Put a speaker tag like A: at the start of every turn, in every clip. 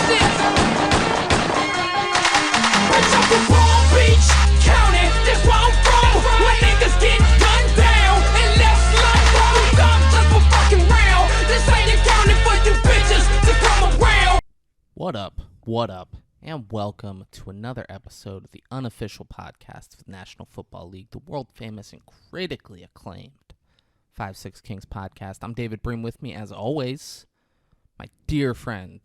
A: this. Fresh off the Palm Beach County, that's where I'm from. When niggas get gunned down and left slung from the thumbs up a fucking round. This ain't accounting for you bitches to come around.
B: What up? What up? And welcome to another episode of the unofficial podcast of the National Football League, the world-famous and critically acclaimed 5-6 Kings podcast. I'm David Bream. With me, as always, my dear friend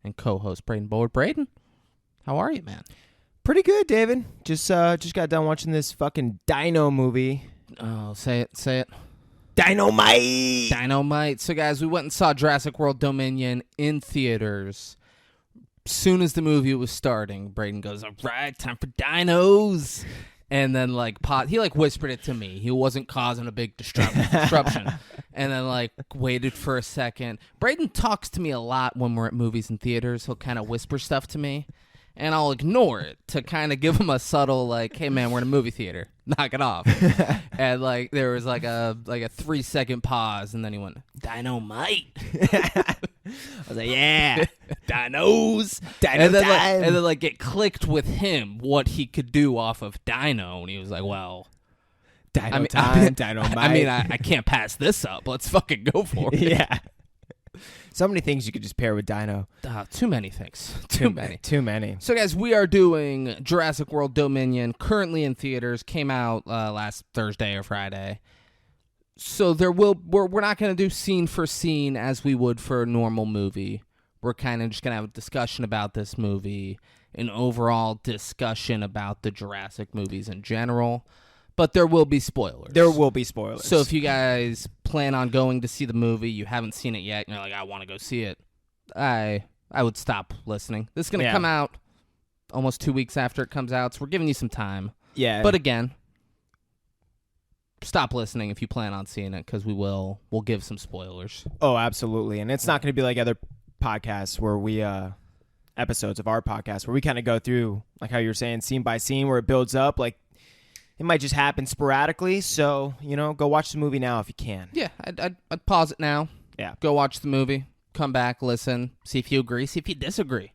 B: and co-host, Braden Bullard. Braden, how are you, man?
C: Pretty good, David. Just got done watching this fucking Dino movie.
B: Oh, say it.
C: Dynamite!
B: Dynamite. So, guys, we went and saw Jurassic World Dominion in theaters. Soon as the movie was starting, Braden goes, "All right, time for dinos." And then, he whispered it to me. He wasn't causing a big disruption. And then, waited for a second. Braden talks to me a lot when we're at movies and theaters. He'll kind of whisper stuff to me, and I'll ignore it to kind of give him a subtle, "Hey, man, we're in a movie theater. Knock it off." And, there was, a 3-second pause, and then he went, "Dynamite."
C: I was like, yeah.
B: Dinos.
C: Dino
B: and then,
C: time.
B: and then it clicked with him what he could do off of Dino, and he was like, well,
C: Dino Dynamite.
B: I mean, I can't pass this up. Let's fucking go for it.
C: Yeah. So many things you could just pair with Dino.
B: Too many things. Too many.
C: Too many.
B: So, guys, we are doing Jurassic World Dominion, currently in theaters, came out last Thursday or Friday. So we're not going to do scene for scene as we would for a normal movie. We're kind of just going to have a discussion about this movie, an overall discussion about the Jurassic movies in general. But there will be spoilers.
C: There will be spoilers.
B: So if you guys plan on going to see the movie, you haven't seen it yet, and you're like, I want to go see it, I would stop listening. This is going to come out almost 2 weeks after it comes out, so we're giving you some time.
C: Yeah.
B: But again, stop listening if you plan on seeing it, because we'll give some spoilers.
C: Oh, absolutely. And it's not going to be like other podcasts where we episodes of our podcast where we kind of go through, like how you're saying, scene by scene, where it builds up. It might just happen sporadically. So, go watch the movie now if you can.
B: Yeah, I'd pause it now.
C: Yeah.
B: Go watch the movie. Come back, listen, see if you agree, see if you disagree.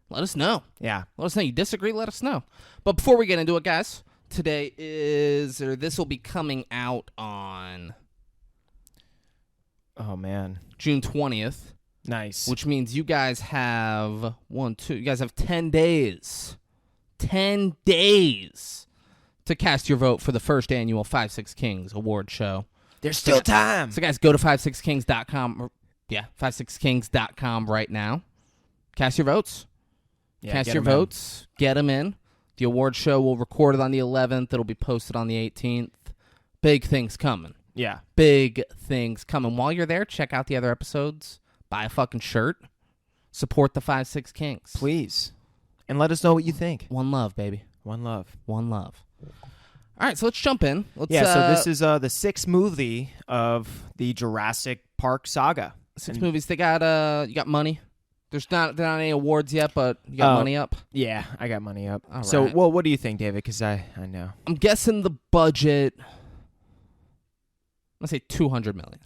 B: Let us know.
C: Yeah.
B: Let us know. You disagree, let us know. But before we get into it, guys, today this will be coming out on
C: June
B: 20th.
C: Nice.
B: Which means you guys have you guys have 10 days. 10 days to cast your vote for the first annual 5-6 Kings award show.
C: There's still time.
B: So guys, go to 56kings.com. 56kings.com right now. Cast your votes. Cast your votes. Get them in. The award show will record it on the 11th. It'll be posted on the 18th. Big things coming.
C: Yeah.
B: Big things coming. While you're there, check out the other episodes. Buy a fucking shirt. Support the 5-6 Kings.
C: Please. And let us know what you think.
B: One love, baby.
C: One love.
B: One love. All right, so let's jump in.
C: So this is the sixth movie of the Jurassic Park saga.
B: 6 movies. They got you got money. There not any awards yet, but you got money up?
C: Yeah, I got money up.
B: All
C: so,
B: right.
C: what do you think, David? Because I know.
B: I'm guessing the budget, let's say $200 million.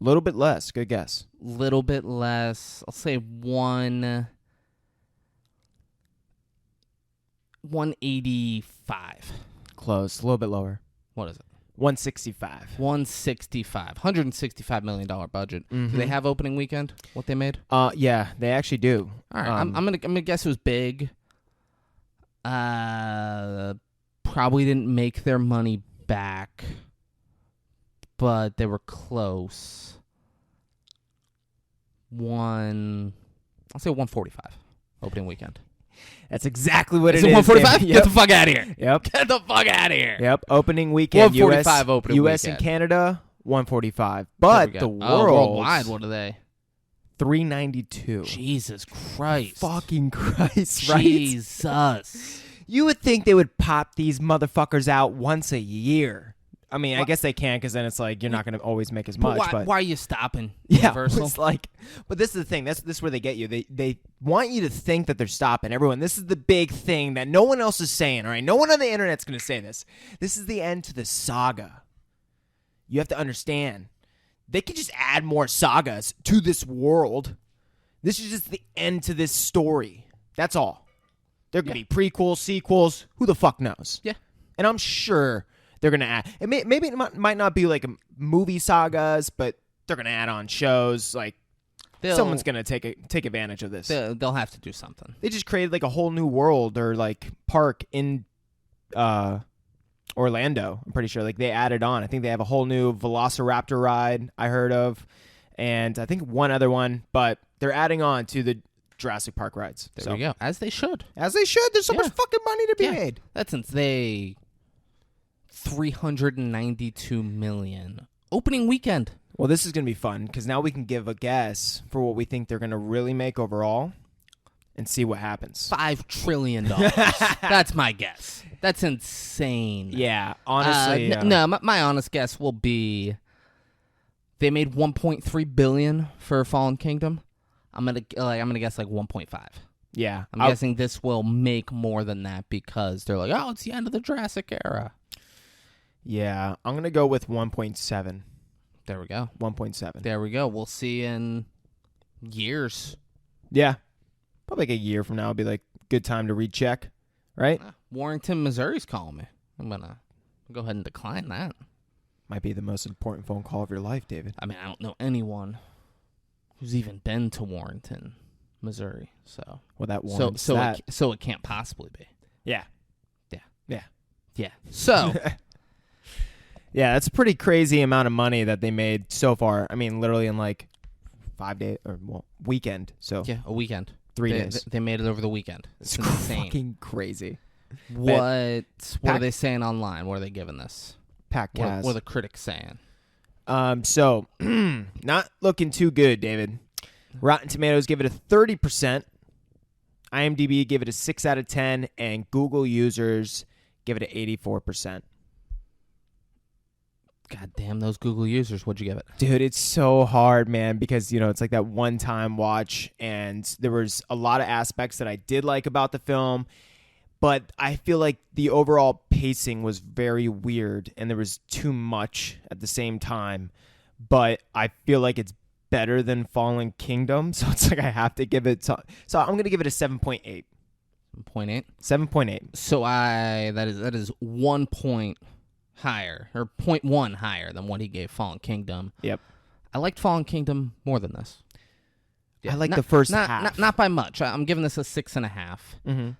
C: A little bit less. Good guess.
B: Little bit less. I'll say 185.
C: Close. A little bit lower.
B: What is it?
C: 165.
B: $165 million budget.
C: Mm-hmm.
B: Do they have opening weekend? What they made?
C: Yeah, they actually do.
B: All right, I'm gonna guess it was big. Probably didn't make their money back, but they were close. I'll say 145 opening weekend.
C: That's exactly what it is.
B: Is it 145?
C: Yep.
B: Get the fuck out of here.
C: Yep.
B: Get the fuck out of here.
C: Yep. Opening weekend.
B: 145 opening
C: US
B: weekend.
C: and Canada, 145. But the
B: worldwide, what are they?
C: 392.
B: Jesus Christ.
C: Fucking Christ, right?
B: Jesus.
C: You would think they would pop these motherfuckers out once a year. I mean, I guess they can, because then it's like you're not going to always make as much.
B: But why are you stopping?
C: Yeah,
B: Universal?
C: it's like, but this is the thing. This is where they get you. They want you to think that they're stopping. Everyone, this is the big thing that no one else is saying. All right, no one on the internet's going to say this. This is the end to the saga. You have to understand. They could just add more sagas to this world. This is just the end to this story. That's all. There could be prequels, sequels. Who the fuck knows?
B: Yeah.
C: And I'm sure they're going to add. Maybe it might not be like a movie sagas, but they're going to add on shows. Like, someone's going to take advantage of this.
B: They'll have to do something.
C: They just created like a whole new world or like park in Orlando. I'm pretty sure. Like, they added on. I think they have a whole new Velociraptor ride I heard of. And I think one other one. But they're adding on to the Jurassic Park rides.
B: There we go. As they should.
C: As they should. There's so much fucking money to be made.
B: That's since they $392 million opening weekend.
C: Well, this is going to be fun because now we can give a guess for what we think they're going to really make overall and see what happens.
B: $5 trillion. That's my guess. That's insane.
C: Yeah, honestly.
B: My honest guess will be they made $1.3 billion for Fallen Kingdom. I'm gonna guess like 1.5.
C: Yeah,
B: I'm guessing this will make more than that because they're like, oh, it's the end of the Jurassic Era.
C: Yeah, I'm gonna go with 1.7.
B: There we go.
C: 1.7.
B: There we go. We'll see in years.
C: Yeah, probably like a year from now. It'll be like good time to recheck, right?
B: Warrington, Missouri's calling me. I'm gonna go ahead and decline that.
C: Might be the most important phone call of your life, David.
B: I mean, I don't know anyone who's even been to Warrington, Missouri. So,
C: well, that warrants
B: so it can't possibly be.
C: Yeah.
B: So,
C: yeah, that's a pretty crazy amount of money that they made so far. I mean, literally in like 5 days or weekend. So
B: yeah, a weekend.
C: 3 days.
B: They made it over the weekend. It's insane.
C: Fucking crazy.
B: What are they saying online? What are they giving this?
C: Packcast.
B: What are the critics saying?
C: So not looking too good, David. Rotten Tomatoes give it a 30%. IMDb give it a 6 out of 10, and Google users give it an 84%.
B: God damn those Google users. What'd you give it?
C: Dude, it's so hard, man, because, it's like that one-time watch, and there was a lot of aspects that I did like about the film, but I feel like the overall pacing was very weird, and there was too much at the same time, but I feel like it's better than Fallen Kingdom, so it's like I have to give it... So I'm going to give it a 7.8.
B: 7.8?
C: 7.8.
B: So that is 1 point higher, or 0.1 higher than what he gave Fallen Kingdom.
C: Yep.
B: I liked Fallen Kingdom more than this.
C: Yeah, I like the first half.
B: Not by much. I'm giving this a 6.5.
C: Mm-hmm.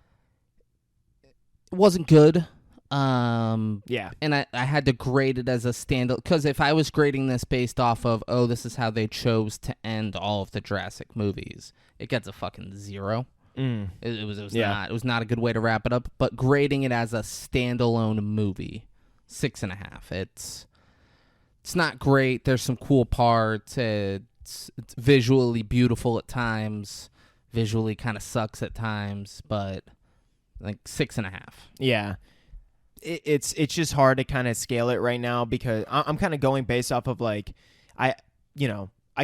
B: It wasn't good.
C: Yeah.
B: And I had to grade it as a standard, because if I was grading this based off of, this is how they chose to end all of the Jurassic movies, it gets a fucking 0. It was not a good way to wrap it up. But grading it as a standalone movie, 6.5. It's not great. There's some cool parts. It's visually beautiful at times. Visually kind of sucks at times, but like 6.5.
C: Yeah. It's just hard to kind of scale it right now because I'm kind of going based off of like I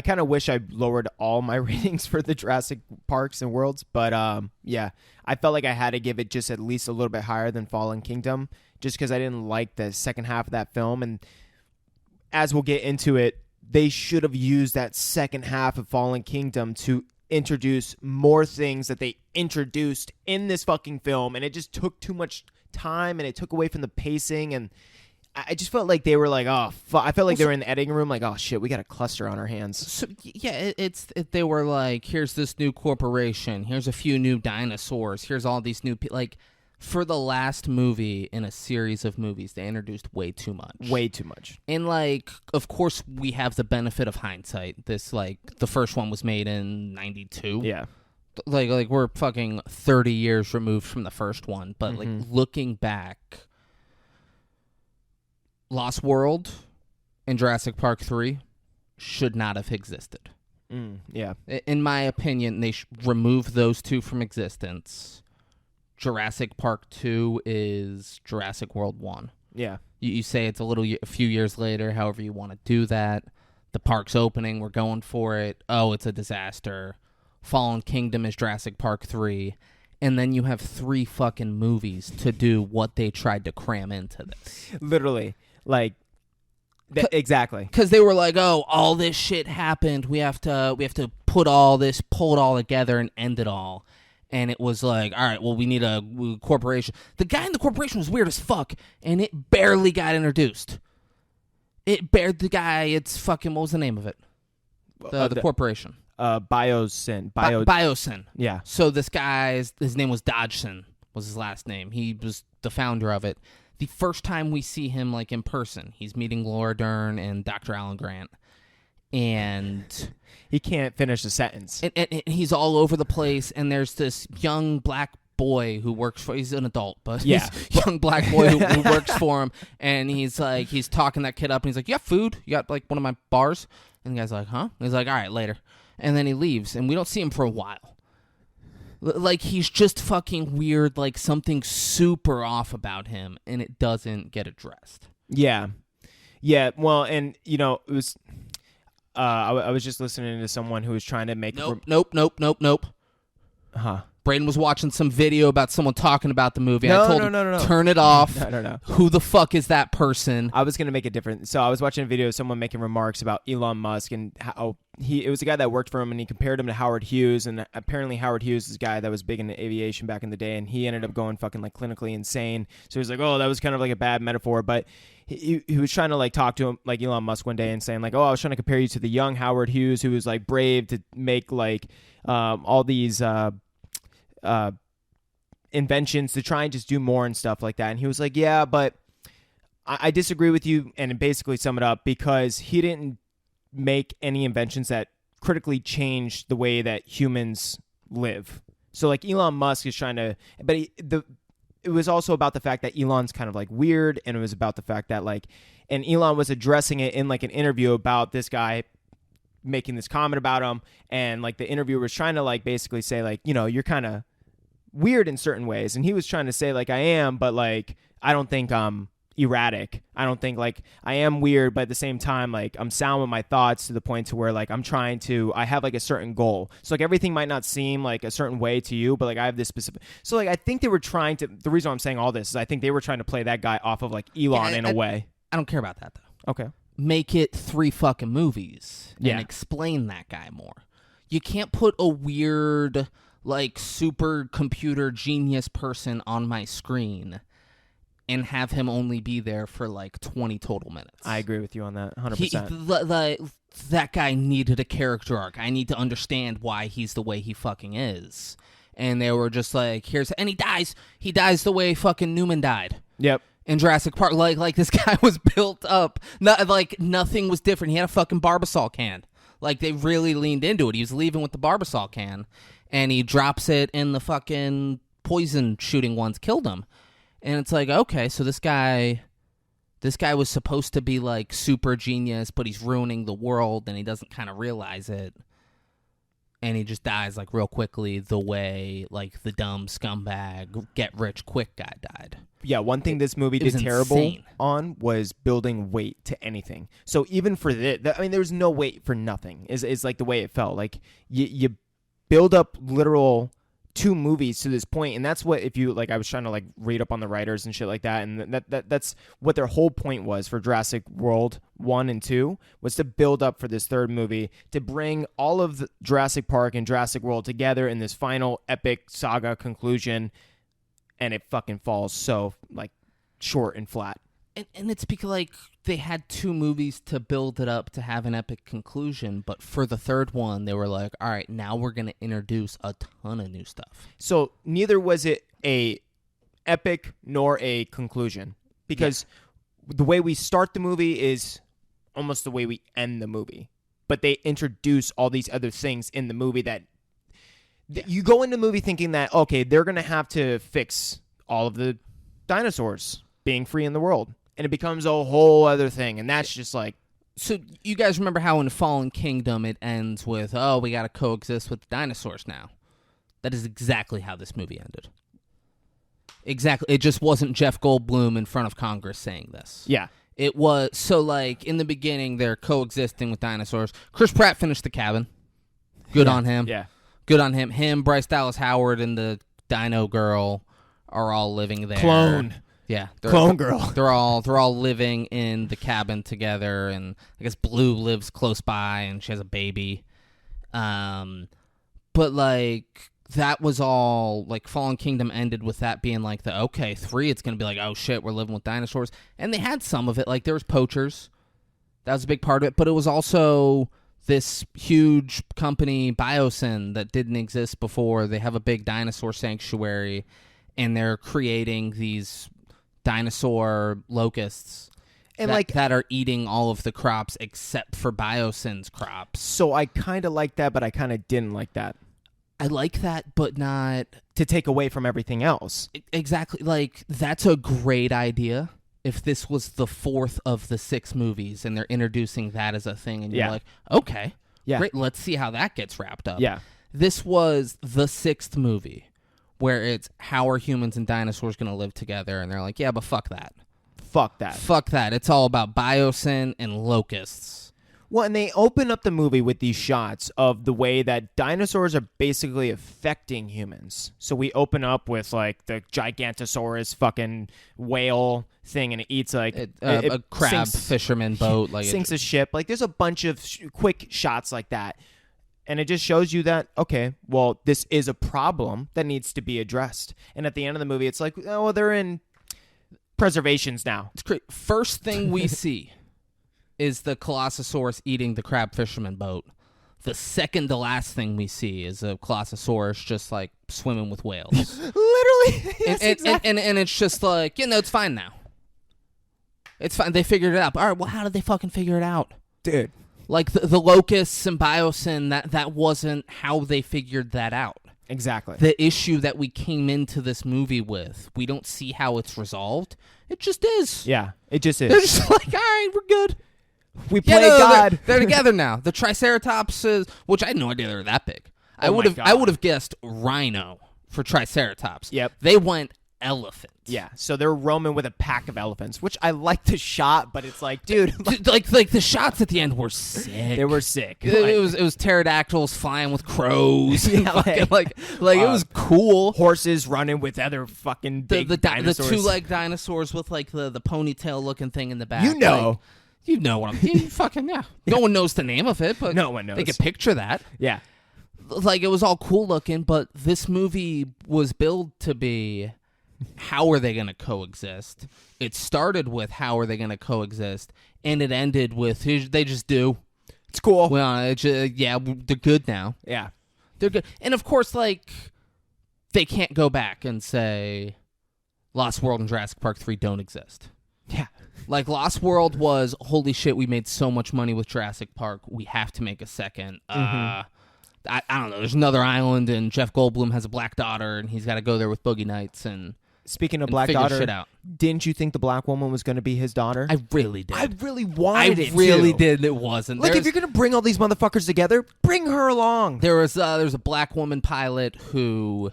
C: kind of wish I lowered all my ratings for the Jurassic Parks and Worlds, but yeah, I felt like I had to give it just at least a little bit higher than Fallen Kingdom just because I didn't like the second half of that film. And as we'll get into it, they should have used that second half of Fallen Kingdom to introduce more things that they introduced in this fucking film, and it just took too much time and it took away from the pacing, and I just felt like they were like, oh, fuck. I felt like they were in the editing room like, oh, shit, we got a cluster on our hands.
B: So, yeah, they were like, here's this new corporation. Here's a few new dinosaurs. Here's all these new people. Like, for the last movie in a series of movies, they introduced way too much.
C: Way too much.
B: And, like, of course, we have the benefit of hindsight. This, like, the first one was made in 92.
C: Yeah.
B: Like we're fucking 30 years removed from the first one. But, like, looking back... Lost World and Jurassic Park 3 should not have existed.
C: Yeah.
B: In my opinion, they remove those two from existence. Jurassic Park 2 is Jurassic World 1.
C: Yeah.
B: You say it's a few years later, however you want to do that. The park's opening, we're going for it. Oh, it's a disaster. Fallen Kingdom is Jurassic Park 3. And then you have 3 fucking movies to do what they tried to cram into this.
C: Literally. Like, exactly.
B: Because they were like, oh, all this shit happened. We have to pull it all together and end it all. And it was like, all right, well, we need a corporation. The guy in the corporation was weird as fuck, and it barely got introduced. It's fucking, what was the name of it? The corporation.
C: Biosyn.
B: Biosyn.
C: Yeah.
B: So this guy's, his name was Dodgson, was his last name. He was the founder of it. The first time we see him, like, in person, he's meeting Laura Dern and Dr. Alan Grant. And
C: he can't finish a sentence.
B: And he's all over the place, and there's this young black boy who works for, he's an adult, but he's a young black boy who works for him, and he's talking that kid up, and he's like, you got food? You got, like, one of my bars? And the guy's like, huh? And he's like, all right, later. And then he leaves, and we don't see him for a while. Like, he's just fucking weird, like, something super off about him, and it doesn't get addressed.
C: Yeah. Yeah, well, and, you know, it was... I was just listening to someone who was trying to make...
B: Nope.
C: Huh.
B: Braden was watching some video about someone talking about the movie.
C: No,
B: I told him, turn it off.
C: No.
B: Who the fuck is that person?
C: I was going to make it different. So I was watching a video of someone making remarks about Elon Musk and how it was a guy that worked for him, and he compared him to Howard Hughes, and apparently Howard Hughes is a guy that was big into aviation back in the day, and he ended up going fucking, like, clinically insane. So he was like, oh, that was kind of like a bad metaphor, but... He was trying to, like, talk to him, like, Elon Musk one day and saying, like, oh, I was trying to compare you to the young Howard Hughes who was, like, brave to make, like, all these inventions to try and just do more and stuff like that. And he was like, yeah, but I disagree with you, and basically sum it up, because he didn't make any inventions that critically changed the way that humans live. So, like, Elon Musk is trying to... But it was also about the fact that Elon's kind of, like, weird, and it was about the fact that, like, and Elon was addressing it in, like, an interview about this guy making this comment about him, and, like, the interviewer was trying to, like, basically say, like, you know, you're kind of weird in certain ways, and he was trying to say, like, I am, but, like, I don't think I'm erratic. I don't think, like, I am weird, but at the same time, like, I'm sound with my thoughts to the point to where, like, I have, like, a certain goal. So, like, everything might not seem like a certain way to you, but, like, I have this specific... So, like, I think they were trying to... The reason I'm saying all this is I think they were trying to play that guy off of, like, Elon in a way.
B: I don't care about that, though.
C: Okay.
B: Make it 3 fucking movies and
C: Yeah.
B: explain that guy more. You can't put a weird, like, super computer genius person on my screen and have him only be there for, like, 20 total minutes.
C: I agree with you on that, 100%.
B: That guy needed a character arc. I need to understand why he's the way he fucking is. And they were just like, and he dies. He dies the way fucking Newman died.
C: Yep.
B: In Jurassic Park. Like this guy was built up. Like, nothing was different. He had a fucking Barbasol can. Like, they really leaned into it. He was leaving with the Barbasol can, and he drops it, and the fucking poison shooting ones killed him. And it's like, okay, so this guy was supposed to be, like, super genius, but he's ruining the world, and he doesn't kind of realize it. And he just dies, like, real quickly the way, like, the dumb scumbag get-rich-quick guy died.
C: Yeah, one thing this movie did terrible
B: insane.
C: on was building weight to anything. So even for this, I mean, there was no weight for nothing, is like the way it felt. Like, you build up literal... 2 movies to this point, and that's what, if you, like, I was trying to, like, read up on the writers and shit like that, and that's what their whole point was for Jurassic World 1 and 2, was to build up for this 3rd movie, to bring all of the Jurassic Park and Jurassic World together in this final epic saga conclusion, and it fucking falls so, like, short and flat.
B: And it's because, like, they had 2 movies to build it up to have an epic conclusion, but for the 3rd one, they were like, all right, now we're going to introduce a ton of new stuff.
C: So neither was it a epic nor a conclusion, because the way we start the movie is almost the way we end the movie. But they introduce all these other things in the movie that you go into the movie thinking that, okay, they're going to have to fix all of the dinosaurs being free in the world. And it becomes a whole other thing, and that's just like...
B: So you guys remember how in Fallen Kingdom it ends with, oh, we got to coexist with the dinosaurs now. That is exactly how this movie ended. Exactly. It just wasn't Jeff Goldblum in front of Congress saying this.
C: Yeah.
B: It was, so, like, in the beginning, they're coexisting with dinosaurs. Chris Pratt finished The Cabin. Good on him.
C: Yeah.
B: Good on him. Him, Bryce Dallas Howard, and the Dino Girl are all living there.
C: Clone.
B: Yeah,
C: Clone Girl.
B: They're all living in the cabin together, and I guess Blue lives close by, and she has a baby. But like that was all like Fallen Kingdom ended with that being like the okay 3. It's gonna be like, oh shit, we're living with dinosaurs, and they had some of it. Like there was poachers, that was a big part of it, but it was also this huge company Biosyn that didn't exist before. They have a big dinosaur sanctuary, and they're creating these dinosaur locusts. And that are eating all of the crops except for Biosyn's crops.
C: So I kind of like that, but I kind of didn't like that.
B: I like that, but not
C: to take away from everything else.
B: Exactly. Like that's a great idea. If this was the 4th of the 6 movies and they're introducing that as a thing, and you're like, okay, great, let's see how that gets wrapped up.
C: Yeah.
B: This was the 6th movie where it's how are humans and dinosaurs going to live together, and they're like, yeah, but fuck that.
C: Fuck that.
B: Fuck that. It's all about Biosyn and locusts.
C: Well, and they open up the movie with these shots of the way that dinosaurs are basically affecting humans. So we open up with like the Gigantosaurus fucking whale thing, and it eats like
B: a crab fisherman boat. Like
C: sinks a ship. Like there's a bunch of quick shots like that. And it just shows you that, okay, well, this is a problem that needs to be addressed. And at the end of the movie, it's like, oh, well, they're in preservations now.
B: It's great. First thing we see is the Colossosaurus eating the crab fisherman boat. The second to last thing we see is a Colossosaurus just like swimming with whales.
C: Literally. Yes, exactly.
B: And it's just like, it's fine now. It's fine. They figured it out. All right, well, how did they fucking figure it out?
C: Dude.
B: Like the locusts and Biosyn, that wasn't how they figured that out.
C: Exactly.
B: The issue that we came into this movie with, we don't see how it's resolved. It just is.
C: Yeah, it just is.
B: They're just like, all right, we're good.
C: We play God.
B: They're together now. The Triceratops is, which I had no idea they were that big. I would have guessed rhino for Triceratops.
C: Yep.
B: They went elephant.
C: Yeah, so they're roaming with a pack of elephants, which I like the shot, but it's like, dude,
B: like the shots at the end were sick.
C: They were sick.
B: It was pterodactyls flying with crows. Yeah, like it was cool.
C: Horses running with other fucking big dinosaurs.
B: The 2-legged dinosaurs with like the ponytail looking thing in the back.
C: You know.
B: You know what I'm fucking, yeah. No one knows the name of it, but
C: no one knows.
B: They can picture that.
C: Yeah.
B: Like, it was all cool looking, but this movie was billed to be, how are they going to coexist? It started with how are they going to coexist, and it ended with, they just do.
C: It's cool.
B: Well, they're good now.
C: Yeah.
B: They're good. And, of course, like, they can't go back and say Lost World and Jurassic Park 3 don't exist.
C: Yeah.
B: Like, Lost World was, holy shit, we made so much money with Jurassic Park, we have to make a second. I don't know, there's another island, and Jeff Goldblum has a black daughter, and he's got to go there with boogie nights, and
C: speaking of black daughter, shit out. Didn't you think the black woman was going to be his daughter?
B: I really did.
C: I really wanted it.
B: I really did, and it wasn't.
C: Like, if you're going to bring all these motherfuckers together, bring her along.
B: There's a black woman pilot who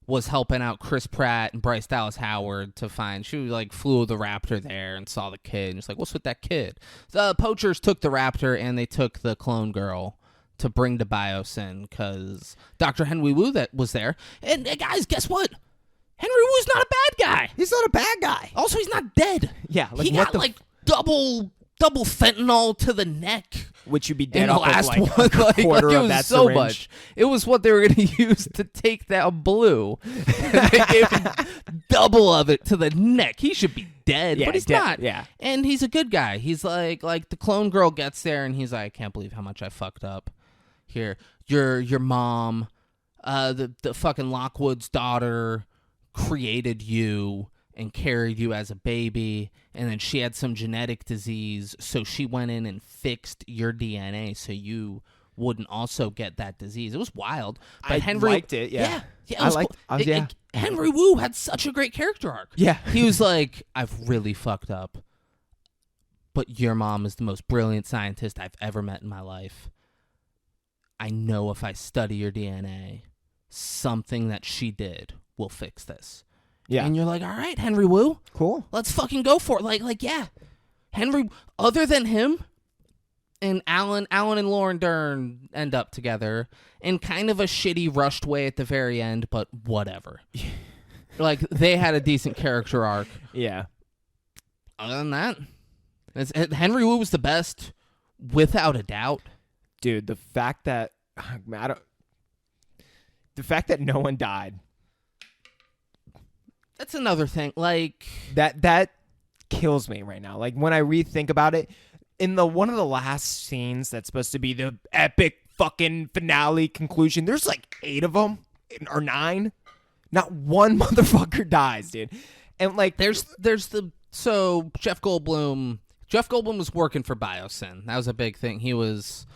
B: was helping out Chris Pratt and Bryce Dallas Howard to find. She like flew the raptor there and saw the kid, and she's like, "What's with that kid?" The poachers took the raptor and they took the clone girl to bring to Biosyn because Dr. Henry Wu that was there. And guys, guess what? Henry Wu's not a bad guy.
C: He's not a bad guy.
B: Also, he's not dead.
C: Yeah,
B: like, he got like double fentanyl to the neck.
C: Which you'd be dead
B: in the
C: off
B: last
C: of like
B: one.
C: a quarter
B: it
C: of
B: was
C: that
B: so
C: syringe.
B: Much. It was what they were going to use to take that blue. And they gave him double of it to the neck. He should be dead, but he's not.
C: Yeah,
B: and he's a good guy. He's like the clone girl gets there, and he's like, I can't believe how much I fucked up. Here, your mom, the fucking Lockwood's daughter created you and carried you as a baby, and then she had some genetic disease, so she went in and fixed your DNA so you wouldn't also get that disease. It was wild. But
C: I
B: Henry
C: liked it, yeah.
B: Yeah, it was cool. Henry Wu had such a great character arc.
C: Yeah.
B: He was like, I've really fucked up, but your mom is the most brilliant scientist I've ever met in my life. I know if I study your DNA, something that she did will fix this.
C: Yeah.
B: And you're like, all right, Henry Wu.
C: Cool.
B: Let's fucking go for it. Like, yeah. Henry, other than him and Alan and Lauren Dern end up together in kind of a shitty, rushed way at the very end, but whatever. Like, they had a decent character arc.
C: Yeah.
B: Other than that, Henry Wu was the best, without a doubt.
C: Dude, the fact that I don't. The fact that no one died.
B: That's another thing. Like
C: that kills me right now. Like when I rethink about it, in the one of the last scenes that's supposed to be the epic fucking finale conclusion, there's like 8 of them or 9. Not one motherfucker dies, dude. And like
B: there's so Jeff Goldblum was working for Biosyn. That was a big thing. He was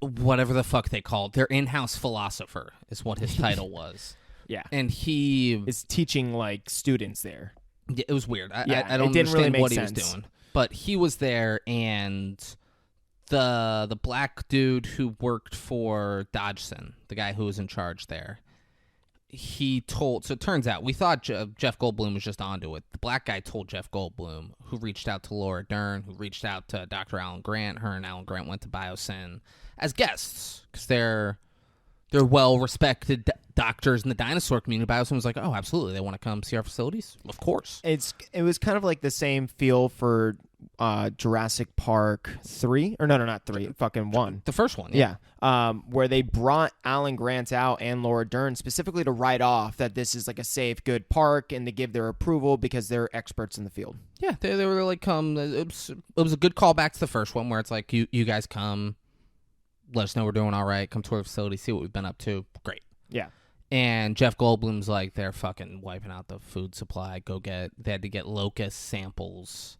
B: whatever the fuck they called. Their in-house philosopher is what his title was.
C: Yeah.
B: And he
C: is teaching like students there.
B: Yeah, it was weird. I
C: it
B: don't
C: didn't really
B: understand
C: make
B: what
C: sense.
B: He was doing. But he was there, and the black dude who worked for Dodgson, the guy who was in charge there, he told... So it turns out, we thought Jeff Goldblum was just onto it. The black guy told Jeff Goldblum, who reached out to Laura Dern, who reached out to Dr. Alan Grant. Her and Alan Grant went to Biosyn as guests, because they're well-respected doctors in the dinosaur community. Biosyn was like, oh, absolutely, they want to come see our facilities? Of course.
C: It was kind of like the same feel for Jurassic Park 3. Or no, not 3. Fucking 1.
B: The first one,
C: yeah. Where they brought Alan Grant out and Laura Dern specifically to write off that this is like a safe, good park and to give their approval because they're experts in the field.
B: Yeah, they were like, come. It was a good callback to the first one where it's like, you guys come, let us know we're doing all right, come to our facility, see what we've been up to. Great.
C: Yeah.
B: And Jeff Goldblum's like, they're fucking wiping out the food supply. They had to get locust samples.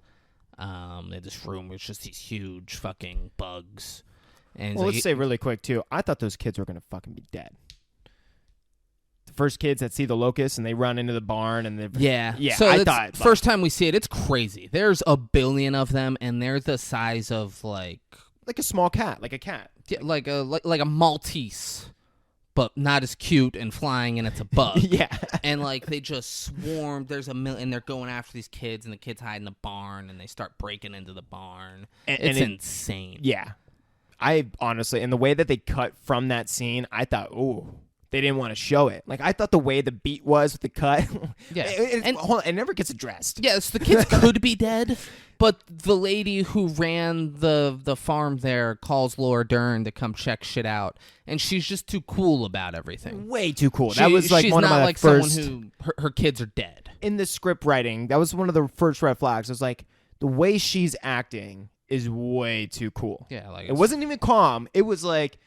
B: They had this room where it's just these huge fucking bugs. And
C: well, let's say really quick, too, I thought those kids were going to fucking be dead. The first kids that see the locusts and they run into the barn and
B: yeah.
C: So I thought...
B: First time we see it, it's crazy. There's a billion of them, and they're the size of like
C: a small cat, like a cat.
B: Yeah, like a Maltese, but not as cute and flying, and it's a bug.
C: Yeah.
B: And like they just swarm. There's a million, and they're going after these kids, and the kids hide in the barn, and they start breaking into the barn. It's insane.
C: Yeah. I honestly, and the way that they cut from that scene, I thought, ooh, they didn't want to show it. Like, I thought the way the beat was with the cut,
B: yeah,
C: it never gets addressed.
B: Yes, the kids could be dead, but the lady who ran the farm there calls Laura Dern to come check shit out, and she's just too cool about everything.
C: Way too cool. That was like
B: she's
C: one of
B: not
C: my
B: like
C: first...
B: someone who her kids are dead.
C: In the script writing, that was one of the first red flags. I was like, the way she's acting is way too cool.
B: Yeah, like
C: it wasn't even calm. It was like,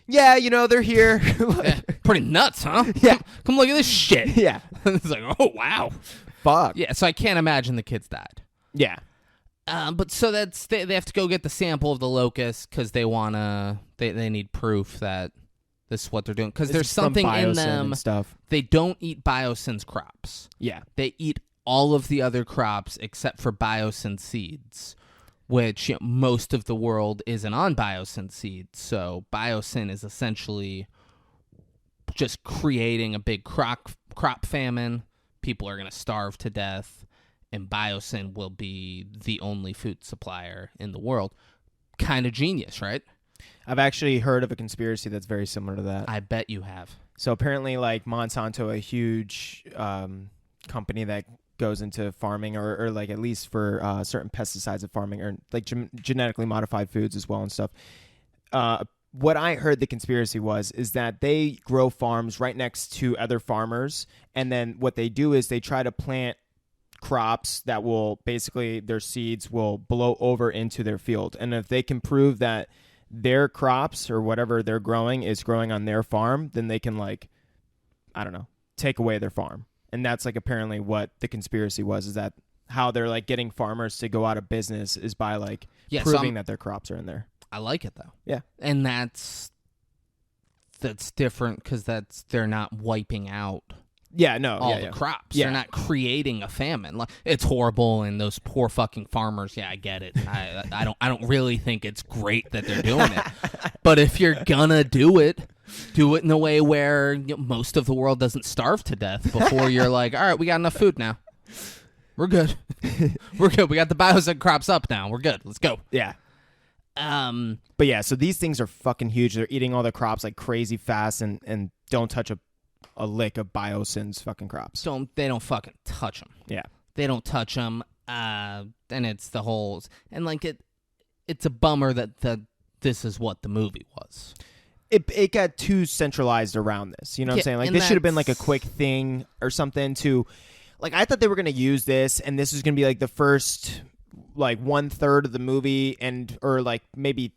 C: yeah, they're here.
B: Yeah, pretty nuts, huh?
C: Yeah.
B: Come look at this shit.
C: Yeah.
B: It's like, oh, wow.
C: Fuck.
B: Yeah, so I can't imagine the kids died.
C: Yeah.
B: But so they have to go get the sample of the locust because they need proof that this is what they're doing. Because there's something in them.
C: Stuff.
B: They don't eat Biosyn's crops.
C: Yeah.
B: They eat all of the other crops except for Biosyn seeds, which most of the world isn't on Biosyn seeds. So Biosyn is essentially just creating a big crop famine. People are going to starve to death, and Biosyn will be the only food supplier in the world. Kind of genius, right?
C: I've actually heard of a conspiracy that's very similar to that.
B: I bet you have.
C: So apparently, like Monsanto, a huge company that goes into farming or like at least for certain pesticides of farming or like genetically modified foods as well and stuff. What I heard the conspiracy is that they grow farms right next to other farmers, and then what they do is they try to plant crops that will basically their seeds will blow over into their field. And if they can prove that their crops or whatever they're growing is growing on their farm, then they can take away their farm. And that's like apparently what the conspiracy is that how they're like getting farmers to go out of business is by like proving that their crops are in there.
B: I like it though.
C: Yeah.
B: And that's different because they're not wiping out all the crops.
C: Yeah.
B: They're not creating a famine. Like, it's horrible, and those poor fucking farmers. Yeah, I get it. I don't really think it's great that they're doing it. But if you're gonna do it in a way where most of the world doesn't starve to death before you're like, all right, we got enough food now. We're good. We're good. We got the Biosyn crops up now. We're good. Let's go.
C: Yeah. But yeah, so these things are fucking huge. They're eating all the crops like crazy fast and don't touch a lick of Biosyn's fucking crops.
B: They don't fucking touch them.
C: Yeah.
B: They don't touch them. And it's the whole, and like it's a bummer that this is what the movie was.
C: it got too centralized around this. You know what I'm saying? Like,
B: and
C: this should have been like a
B: that's-
C: quick thing or something to, like, I thought they were going to use this, and this was going to be like the first, like, 1/3 of the movie, or like maybe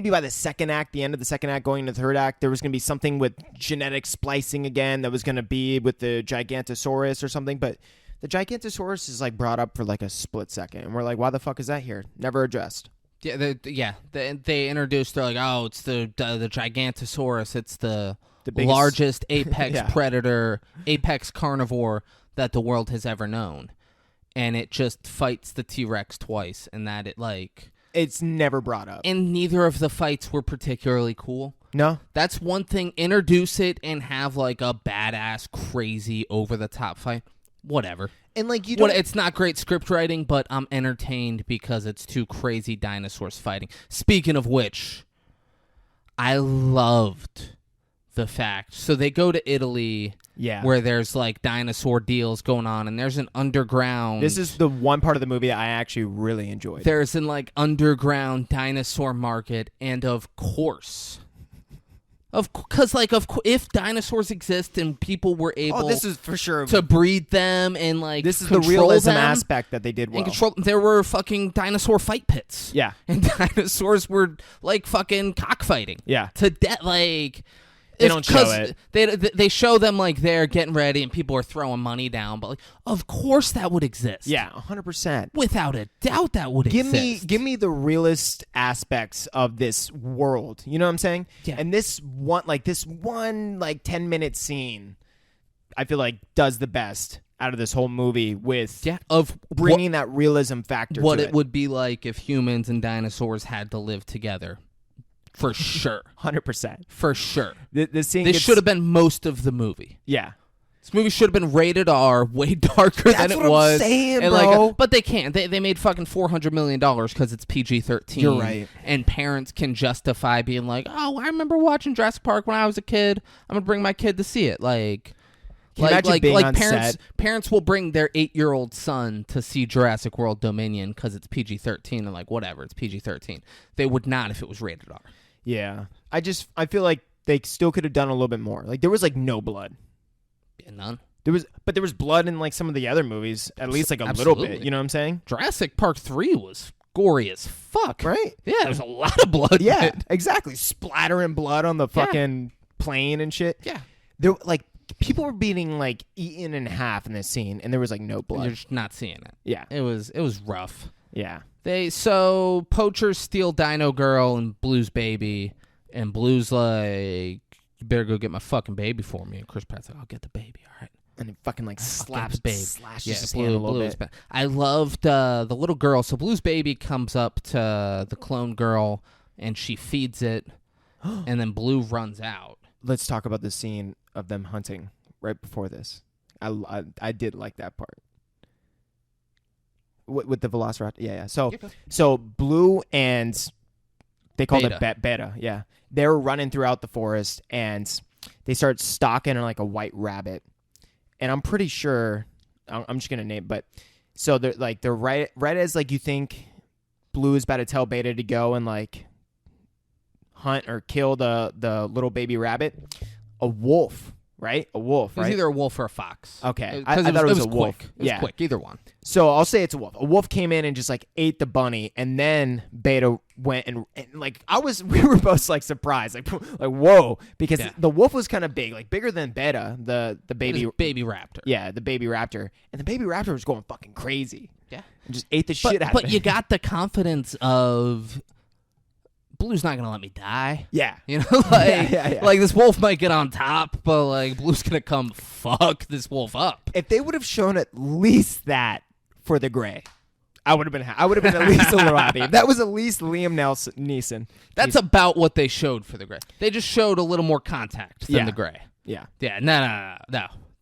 C: by the second act, the end of the second act, going into the third act, there was going to be something with genetic splicing again that was going to be with the Gigantosaurus or something. But the Gigantosaurus is like brought up for like a split second, and we're like, why the fuck is that here? Never addressed.
B: Yeah, they introduced. They're like, oh, it's the Gigantosaurus. It's the
C: biggest-
B: largest apex
C: Yeah.
B: predator, apex carnivore that the world has ever known, and it just fights the T-Rex twice, and that it like.
C: It's never brought up.
B: And neither of the fights were particularly cool.
C: No.
B: That's one thing. Introduce it and have like a badass, crazy, over-the-top fight. Whatever.
C: And like
B: It's not great script writing, but I'm entertained because it's two crazy dinosaurs fighting. Speaking of which, I loved the fact. So they go to Italy, where there's like dinosaur deals going on, and there's an underground.
C: This is the one part of the movie that I actually really enjoyed.
B: There's an like underground dinosaur market, and of course, if dinosaurs exist and people were able,
C: this is for sure
B: to breed them and like
C: This is the
B: control
C: realism
B: them
C: aspect that they did well.
B: and control. There were fucking dinosaur fight pits.
C: Yeah.
B: and dinosaurs were like fucking cockfighting.
C: Yeah.
B: to death. Like
C: They don't show it.
B: They show them like they're getting ready and people are throwing money down. But like, of course that would exist.
C: Yeah, 100%.
B: Without a doubt that would exist.
C: Give me the realist aspects of this world. You know what I'm saying?
B: Yeah.
C: And this one 10-minute scene, I feel like does the best out of this whole movie with
B: of
C: bringing that realism factor.
B: what
C: to
B: it would be like if humans and dinosaurs had to live together. For sure.
C: 100%.
B: For sure.
C: This scene.
B: This should have been most of the movie.
C: Yeah.
B: This movie should have been rated R, way darker than it
C: what I'm
B: was.
C: saying,
B: and
C: bro.
B: but they can't. They made fucking $400 million because it's PG-13.
C: You're right.
B: And parents can justify being like, "Oh, I remember watching Jurassic Park when I was a kid. I'm gonna bring my kid to see it." Like,
C: Can you imagine being on
B: parents.
C: set?
B: Parents will bring their 8-year-old son to see Jurassic World Dominion because it's PG-13 and like whatever, it's PG-13. They would not if it was rated R.
C: Yeah. I feel like they still could have done a little bit more. Like there was like no blood.
B: Yeah, none.
C: There was blood in like some of the other movies, at least like a little
B: Absolutely.
C: bit. You know what I'm saying?
B: Jurassic Park 3 was gory as fuck.
C: Right?
B: Yeah, there's a lot of blood. in
C: Yeah,
B: it.
C: exactly. Splattering blood on the fucking plane and shit.
B: Yeah.
C: There, like, people were being like eaten in half in this scene, and there was like no
B: You're
C: blood.
B: just not seeing it.
C: Yeah,
B: It was rough.
C: yeah.
B: So poachers steal Dino Girl and Blue's baby, and Blue's like, "You better go get my fucking baby for me." And Chris Pratt's like, "I'll get the baby, all right."
C: And it fucking like
B: Slashes
C: slashes his hand a little bit.
B: I loved the little girl. So Blue's baby comes up to the clone girl, and she feeds it, and then Blue runs out.
C: Let's talk about the scene of them hunting right before this. I did like that part. With the Velociraptor, yeah. So Blue and they called it Beta, yeah. They're running throughout the forest and they start stalking like a white rabbit, and I'm pretty sure I'm just gonna name, but so they're right as like you think Blue is about to tell Beta to go and like hunt or kill the little baby rabbit, a wolf. Right? A wolf,
B: It was
C: right?
B: either a wolf or a fox.
C: Okay.
B: 'Cause
C: I thought it was a wolf.
B: Quick. It was quick, either one.
C: So I'll say it's a wolf. A wolf came in and just like ate the bunny, and then Beta went and like we were both like surprised, like whoa, because the wolf was kind of big, like bigger than Beta, the baby
B: raptor.
C: Yeah, the baby raptor, and the baby raptor was going fucking crazy.
B: Yeah,
C: and just ate the shit out of it.
B: But you got the confidence of Blue's not gonna let me die.
C: Yeah,
B: you know, like
C: yeah.
B: like this wolf might get on top, but like Blue's gonna come fuck this wolf up.
C: If they would have shown at least that for the gray, I would have been at least a little happy. If that was at least Liam Neeson.
B: That's about what they showed for the gray. They just showed a little more contact than the gray.
C: Yeah.
B: No.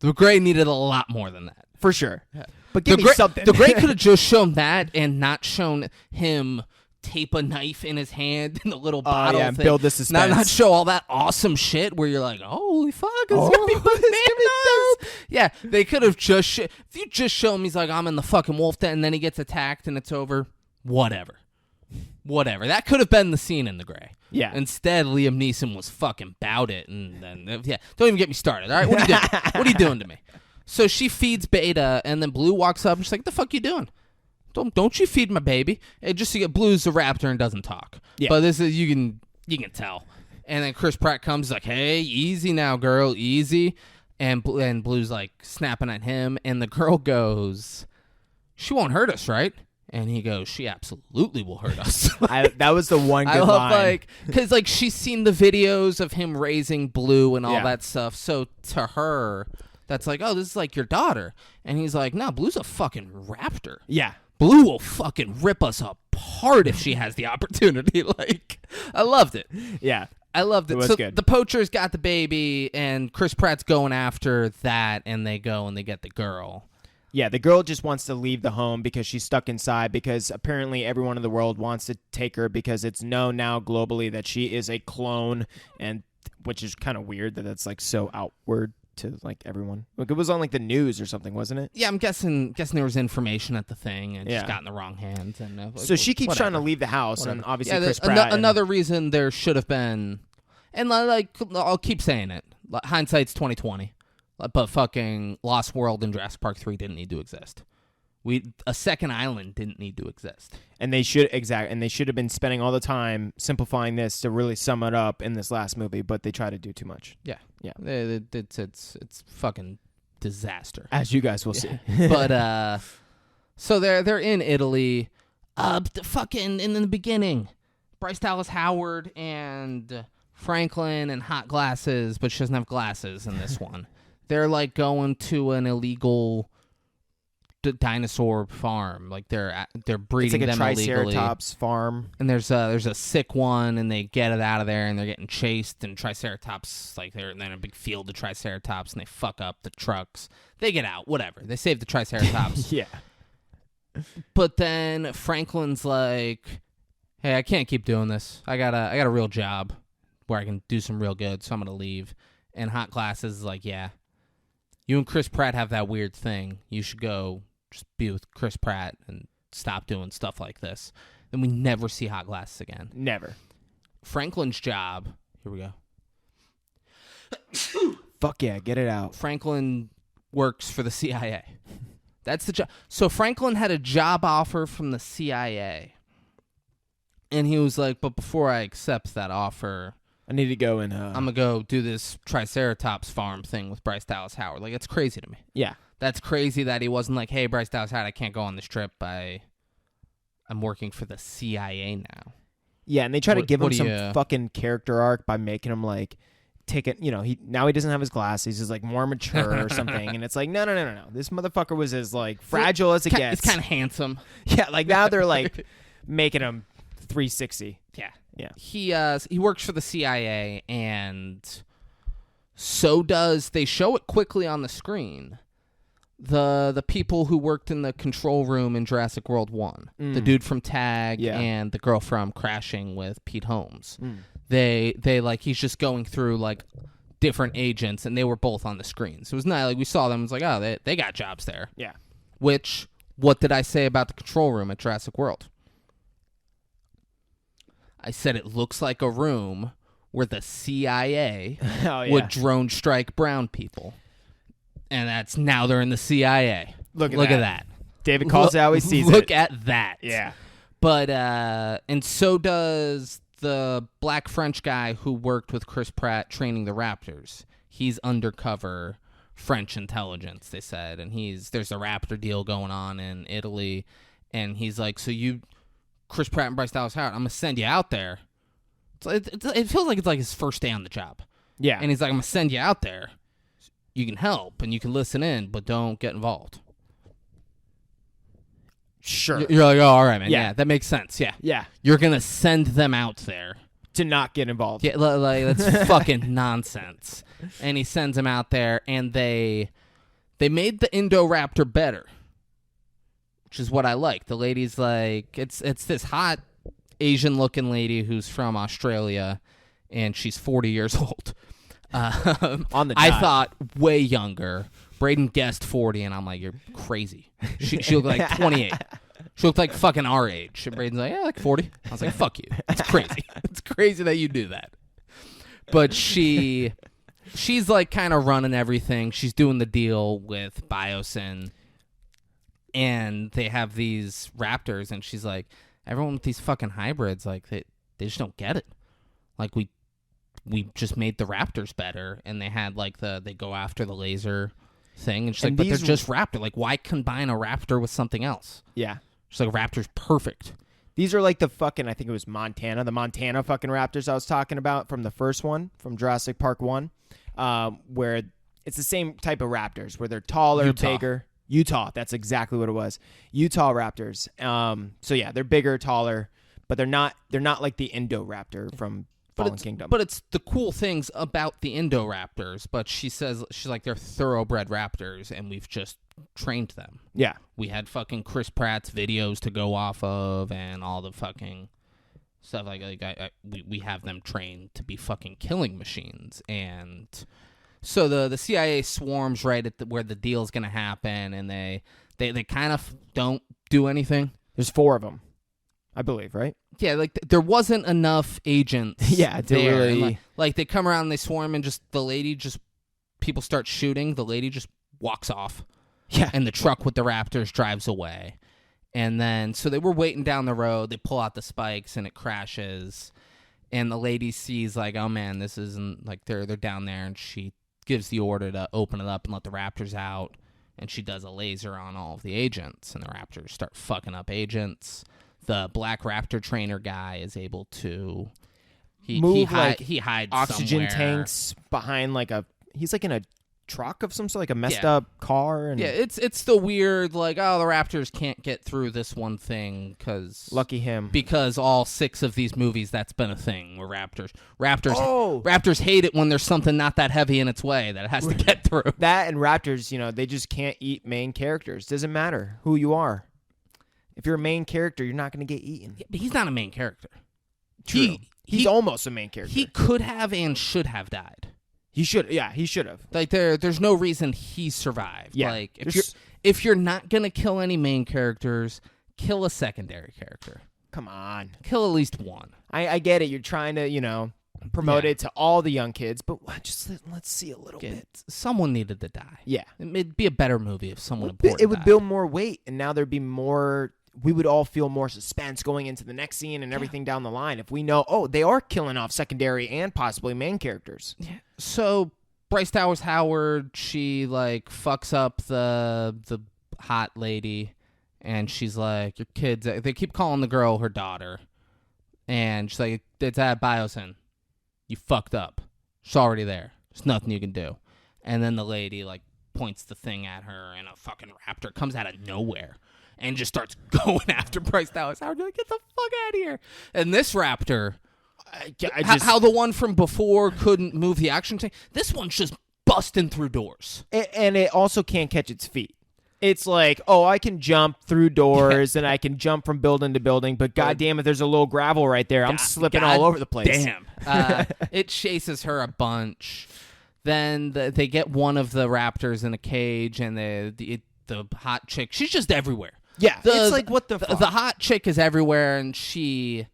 B: The gray needed a lot more than that.
C: For sure.
B: Yeah.
C: But give me something.
B: The gray could have just shown that and not shown him tape a knife in his hand in the little bottle
C: and
B: thing.
C: build the suspense.
B: Not show all that awesome shit where you're like, holy fuck, it's gonna be bananas. Yeah, they could have just if you just show him he's like, I'm in the fucking wolf den, and then he gets attacked and it's over. Whatever. whatever. That could have been the scene in The Gray.
C: Yeah.
B: Instead, Liam Neeson was fucking bout it, and then don't even get me started. All right, what are you doing? What are you doing to me? So she feeds Beta, and then Blue walks up and she's like, "The fuck you doing? Don't you feed my baby?" And just to get Blue's a raptor and doesn't talk.
C: Yeah.
B: But this is you can tell. And then Chris Pratt comes like, "Hey, easy now, girl, easy." And Blue's like snapping at him, and the girl goes, "She won't hurt us, right?" And he goes, "She absolutely will hurt us."
C: That was the one good
B: I love
C: line.
B: because she's seen the videos of him raising Blue and all that stuff. So to her, that's like, oh, this is like your daughter. And he's like, no, Blue's a fucking raptor.
C: Yeah.
B: Blue will fucking rip us apart if she has the opportunity. Like, I loved it.
C: Yeah.
B: I loved it.
C: It was
B: So
C: good.
B: the poacher's got the baby, and Chris Pratt's going after that, and they go and they get the girl.
C: Yeah, the girl just wants to leave the home because she's stuck inside because apparently everyone in the world wants to take her because it's known now globally that she is a clone, and which is kind of weird that that's like so outward to like everyone. Like it was on like the news or something, wasn't it?
B: Yeah, I'm guessing there was information at the thing and
C: Yeah.
B: just got in the wrong hands. And
C: So she keeps trying to
B: whatever.
C: leave the house,
B: Whatever.
C: and obviously
B: Yeah,
C: Chris Pratt.
B: another reason there should have been, and like I'll keep saying it, hindsight's 2020, but fucking Lost World and Jurassic Park 3 didn't need to exist. A second island didn't need to exist.
C: And they should have been spending all the time simplifying this to really sum it up in this last movie, but they try to do too much.
B: Yeah,
C: Yeah.
B: It's fucking disaster.
C: As you guys will see.
B: But so they're in Italy. Fucking in the beginning, Bryce Dallas Howard and Franklin and Hot Glasses, but she doesn't have glasses in this one. They're like going to an illegal dinosaur farm. Like they're breeding
C: It's like a
B: them illegally.
C: Triceratops farm.
B: And there's a sick one, and they get it out of there, and they're getting chased. And Triceratops, like they're in a big field of Triceratops, and they fuck up the trucks. They get out, whatever. They save the Triceratops.
C: Yeah.
B: But then Franklin's like, "Hey, I can't keep doing this. I got a real job where I can do some real good, so I'm gonna leave." And Hot Glasses is like, "Yeah, you and Chris Pratt have that weird thing. You should go just be with Chris Pratt and stop doing stuff like this." Then we never see Hot Glasses again.
C: Never.
B: Franklin's job. Here we go.
C: Fuck yeah, get it out.
B: Franklin works for the CIA. That's the job. So Franklin had a job offer from the CIA. And he was like, but before I accept that offer,
C: I need to go and
B: I'm going to go do this Triceratops farm thing with Bryce Dallas Howard. Like, it's crazy to me.
C: yeah.
B: That's crazy that he wasn't like, hey, Bryce Dallas Howard, I can't go on this trip. I'm working for the CIA now.
C: Yeah, and they try to
B: What-
C: give
B: what
C: him
B: do
C: some
B: you-
C: fucking character arc by making him like take it. You know, he doesn't have his glasses. He's like more mature or something. And it's like, no. This motherfucker was as like fragile as it gets.
B: It's kind of handsome.
C: Yeah, like now they're like making him 360.
B: Yeah.
C: Yeah.
B: He works for the CIA, and so does, they show it quickly on the screen, the people who worked in the control room in Jurassic World 1. The dude from Tag
C: Yeah.
B: and the girl from Crashing with Pete Holmes. They like, he's just going through like different agents, and they were both on the screen. So it was not like we saw them, it was like, oh, they got jobs there.
C: Yeah.
B: Which, what did I say about the control room at Jurassic World? I said it looks like a room where the CIA
C: Oh yeah.
B: would drone strike brown people. And now they're in the CIA.
C: Look at
B: at
C: that.
B: that.
C: David calls it how he sees
B: Look
C: it.
B: at that.
C: Yeah.
B: But, and so does the black French guy who worked with Chris Pratt training the Raptors. He's undercover French intelligence, they said. And there's a Raptor deal going on in Italy. And he's like, Chris Pratt and Bryce Dallas Howard, I'm going to send you out there. It feels like it's like his first day on the job.
C: Yeah.
B: And he's like, I'm going to send you out there. You can help and you can listen in, but don't get involved.
C: Sure.
B: You're like, oh, all right, man.
C: Yeah.
B: Yeah, that makes sense. Yeah.
C: Yeah.
B: You're going to send them out there.
C: To not get involved.
B: Yeah, like that's fucking nonsense. And he sends them out there, and they made the Indoraptor better, which is what I like. The lady's like, it's this hot Asian-looking lady who's from Australia, and she's 40 years old.
C: On the
B: I
C: dot.
B: thought way younger. Braden guessed 40, and I'm like, you're crazy. She looked like 28. She looked like fucking our age. And Braden's like, yeah, like 40. I was like, fuck you. It's crazy. It's crazy that you do that. But she's like kind of running everything. She's doing the deal with Biosyn. And they have these raptors, and she's like, everyone with these fucking hybrids, like, they just don't get it. Like, we just made the raptors better, and they had, like, they go after the laser thing, and she's like, but they're just raptor. Like, why combine a raptor with something else?
C: Yeah.
B: She's like, raptor's perfect.
C: These are like the fucking, I think it was the Montana fucking raptors I was talking about from the first one, from Jurassic Park 1, where it's the same type of raptors, where they're taller, bigger. Utah, that's exactly what it was. Utah raptors. So yeah, they're bigger, taller, but they're not like the Indoraptor from Fallen Kingdom.
B: But it's the cool things about the Indoraptors. But she's like, they're thoroughbred raptors, and we've just trained them.
C: Yeah,
B: we had fucking Chris Pratt's videos to go off of, and all the fucking stuff. We have them trained to be fucking killing machines, and so the CIA swarms right at where the deal's gonna happen, and they kind of don't do anything.
C: There's 4 of them, I believe, right?
B: Yeah, like there wasn't enough agents.
C: Yeah, to
B: there.
C: really.
B: Like they come around and they swarm, and people start shooting. The lady just walks off.
C: Yeah,
B: and the truck with the raptors drives away. And then so they were waiting down the road. They pull out the spikes, and it crashes. And the lady sees like, oh man, this isn't like they're down there, and she gives the order to open it up and let the raptors out, and she does a laser on all of the agents, and the raptors start fucking up agents. The black raptor trainer guy is able to he hides
C: oxygen
B: somewhere.
C: tanks behind he's like in a truck of some sort, like a messed up car, and
B: it's the weird like, oh, the raptors can't get through this one thing
C: lucky him,
B: because all 6 of these movies that's been a thing where raptors hate it when there's something not that heavy in its way that it has to get through.
C: That and raptors, they just can't eat main characters. Doesn't matter who you are. If you're a main character, you're not going to get eaten.
B: Yeah, but he's not a main character.
C: True. He's almost a main character.
B: He could have and should have died.
C: He should have.
B: Like there's no reason he survived.
C: Yeah.
B: Like if you're not gonna kill any main characters, kill a secondary character.
C: Come on.
B: Kill at least one.
C: I get it. You're trying to, promote it to all the young kids, but just let's see a little bit.
B: Someone needed to die.
C: Yeah.
B: It'd be a better movie if someone important
C: It would
B: died.
C: build more weight, and now there'd be more. We would all feel more suspense going into the next scene and everything down the line if we know, they are killing off secondary and possibly main characters.
B: Yeah. So Bryce Dallas Howard, she like fucks up the hot lady, and she's like, your kids. They keep calling the girl her daughter, and she's like, it's at Biosyn. You fucked up. She's already there. There's nothing you can do. And then the lady like points the thing at her, and a fucking raptor comes out of nowhere and just starts going after Bryce Dallas Howard. You're like, get the fuck out of here. And this raptor, how the one from before couldn't move the action tank, this one's just busting through doors.
C: And it also can't catch its feet. It's like, I can jump through doors and I can jump from building to building, but goddamn it, there's a little gravel right there. I'm slipping all over the place.
B: Damn. It chases her a bunch. Then they get one of the raptors in a cage, and the hot chick, she's just everywhere.
C: Yeah, it's like, what the fuck?
B: The hot chick is everywhere, and she...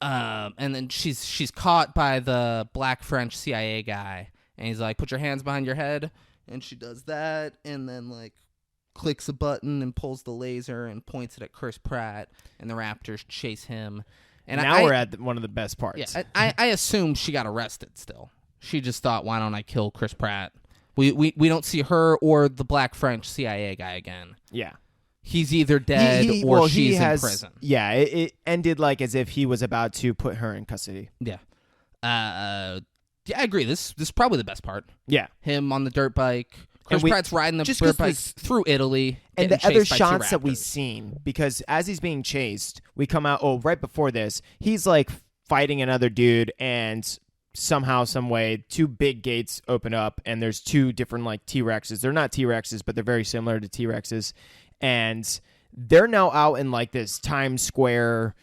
B: and then she's caught by the black French CIA guy, and he's like, put your hands behind your head, and she does that, and then like clicks a button and pulls the laser and points it at Chris Pratt, and the raptors chase him. And
C: now we're at one of the best parts.
B: Yeah, I assume she got arrested still. She just thought, why don't I kill Chris Pratt? We don't see her or the black French CIA guy again.
C: Yeah.
B: He's either dead or she's in prison.
C: Yeah, it ended like as if he was about to put her in custody.
B: Yeah. Yeah, I agree. This is probably the best part.
C: Yeah.
B: Him on the dirt bike. Chris Pratt's riding the dirt bike through Italy.
C: And the other shots that we've seen, because as he's being chased, we come out, right before this, he's like fighting another dude, and somehow, some way, 2 big gates open up, and there's 2 different like T-Rexes. They're not T-Rexes, but they're very similar to T-Rexes. And they're now out in like this Times Square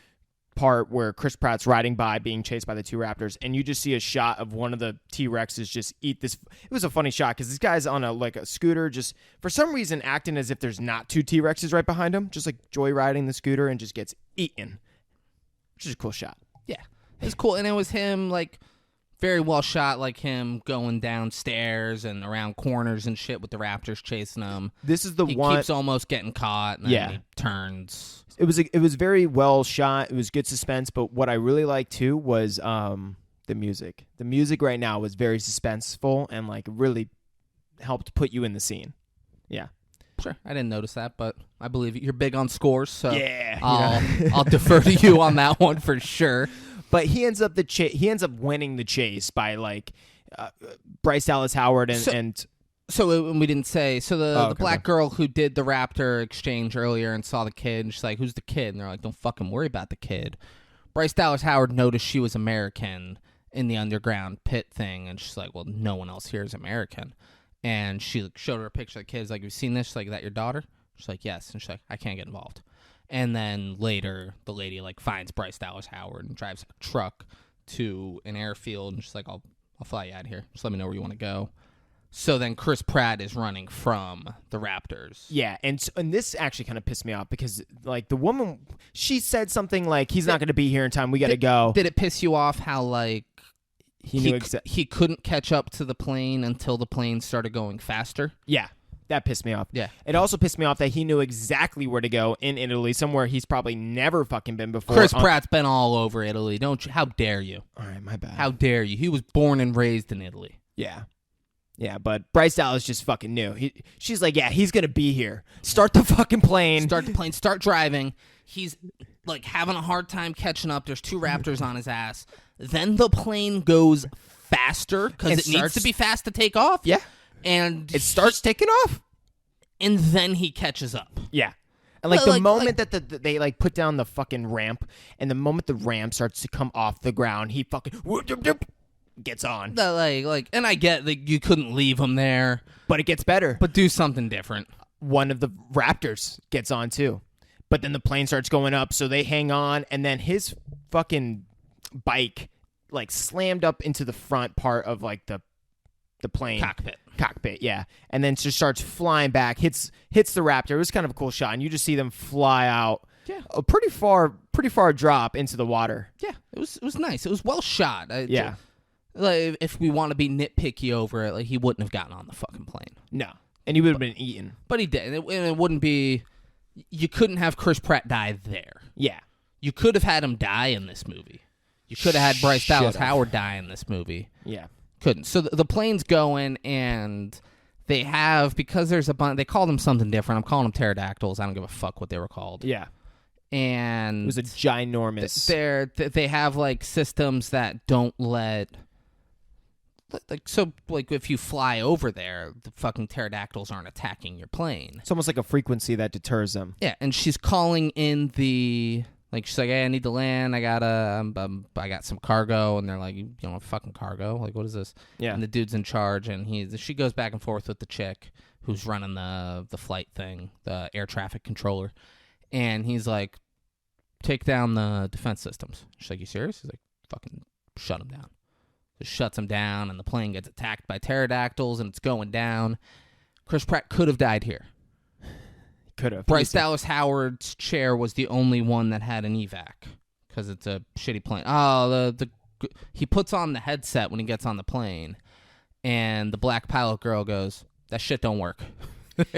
C: part where Chris Pratt's riding by being chased by the two raptors, and you just see a shot of one of the T-Rexes just eat this. It was a funny shot because this guy's on a scooter, just for some reason acting as if there's not two T-Rexes right behind him, just like joyriding the scooter, and just gets eaten, which is a cool shot.
B: Yeah, it was cool, and it was him like very well shot, like him going downstairs and around corners and shit with the raptors chasing him.
C: This is the
B: he
C: one.
B: keeps almost getting caught, and then he turns.
C: It was very well shot. It was good suspense, but what I really liked too was the music. The music right now was very suspenseful and like really helped put you in the scene. Yeah.
B: Sure, I didn't notice that, but I believe you. You're big on scores, so
C: yeah,
B: I'll defer to you on that one for sure.
C: But he ends up winning the chase by like Bryce Dallas Howard and.
B: So we didn't say. So the
C: okay,
B: black girl who did the raptor exchange earlier and saw the kid, and she's like, "Who's the kid?" And they're like, "Don't fucking worry about the kid." Bryce Dallas Howard noticed she was American in the underground pit thing, and she's like, "Well, no one else here is American." And she showed her a picture of the kids, like, "Have you seen this? She's like, is that your daughter?" She's like, "Yes." And she's like, "I can't get involved." And then later, the lady like finds Bryce Dallas Howard and drives a truck to an airfield, and she's like, "I'll fly you out of here. Just let me know where you want to go." So then Chris Pratt is running from the Raptors.
C: Yeah, and this actually kind of pissed me off because, like, the woman, she said something like, he's not going to be here in time, we got to go.
B: Did it piss you off how, like, he couldn't catch up to the plane until the plane started going faster?
C: Yeah, that pissed me off.
B: Yeah.
C: It also pissed me off that he knew exactly where to go in Italy, somewhere he's probably never fucking been before.
B: Chris Pratt's been all over Italy. Don't you? How dare you?
C: All right, my bad.
B: How dare you? He was born and raised in Italy.
C: Yeah. Yeah, but Bryce Dallas just fucking knew. She's like, yeah, he's going to be here. Start the fucking plane.
B: Start the plane. Start driving. He's, like, having a hard time catching up. There's two raptors on his ass. Then the plane goes faster because it needs to be fast to take off.
C: Yeah.
B: And
C: it starts taking off.
B: And then he catches up.
C: Yeah. And, like, the moment that they, like, put down the fucking ramp, and the moment the ramp starts to come off the ground, he fucking gets on.
B: And I get that you couldn't leave him there.
C: But it gets better.
B: But do something different.
C: One of the Raptors gets on, too. But then the plane starts going up, so they hang on, and then his fucking bike, like, slammed up into the front part of, like, the plane. Cockpit, yeah. And then just starts flying back, hits the Raptor. It was kind of a cool shot, and you just see them fly out.
B: Yeah.
C: A pretty far drop into the water.
B: Yeah, it was nice. It was well shot.
C: Yeah.
B: Like, if we want to be nitpicky over it, like, he wouldn't have gotten on the fucking plane.
C: No. And he would have been eaten.
B: But he did. And it wouldn't be... You couldn't have Chris Pratt die there.
C: Yeah.
B: You could have had him die in this movie. You could have had Bryce Dallas Howard die in this movie.
C: Yeah.
B: Couldn't. So the plane's going, and they have... Because there's a bunch... They call them something different. I'm calling them pterodactyls. I don't give a fuck what they were called.
C: Yeah.
B: And...
C: It was a ginormous...
B: They have, like, systems that don't let... Like, so, like, if you fly over there, the fucking pterodactyls aren't attacking your plane.
C: It's almost like a frequency that deters them.
B: Yeah, and she's calling in the... Like, she's like, hey, I need to land. I got some cargo. And they're like, you don't have fucking cargo? Like, what is this?
C: Yeah.
B: And the dude's in charge, and she goes back and forth with the chick who's running the flight thing, the air traffic controller. And he's like, take down the defense systems. She's like, you serious? He's like, fucking shut them down. Just shuts him down, and the plane gets attacked by pterodactyls, and it's going down. Chris Pratt could have died here.
C: Could have.
B: Bryce Dallas Howard's chair was the only one that had an evac because it's a shitty plane. Oh, he puts on the headset when he gets on the plane, and the black pilot girl goes, "That shit don't work."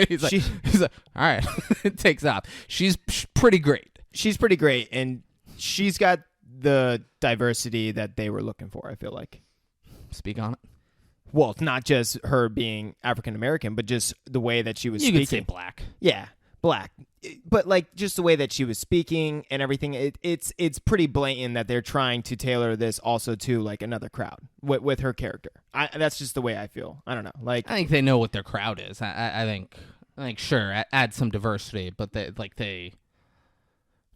B: he's like, all right, it takes off. She's pretty great.
C: She's pretty great, and she's got the diversity that they were looking for, I feel like.
B: Speak on it.
C: Well, it's not just her being African American, but just the way that she was
B: speaking.
C: speaking.
B: You could say black.
C: Yeah, black. But like just the way that she was speaking and everything, it's pretty blatant that they're trying to tailor this also to like another crowd with her character. That's just the way I feel. I don't know. Like
B: I think they know what their crowd is. I think sure, add some diversity, but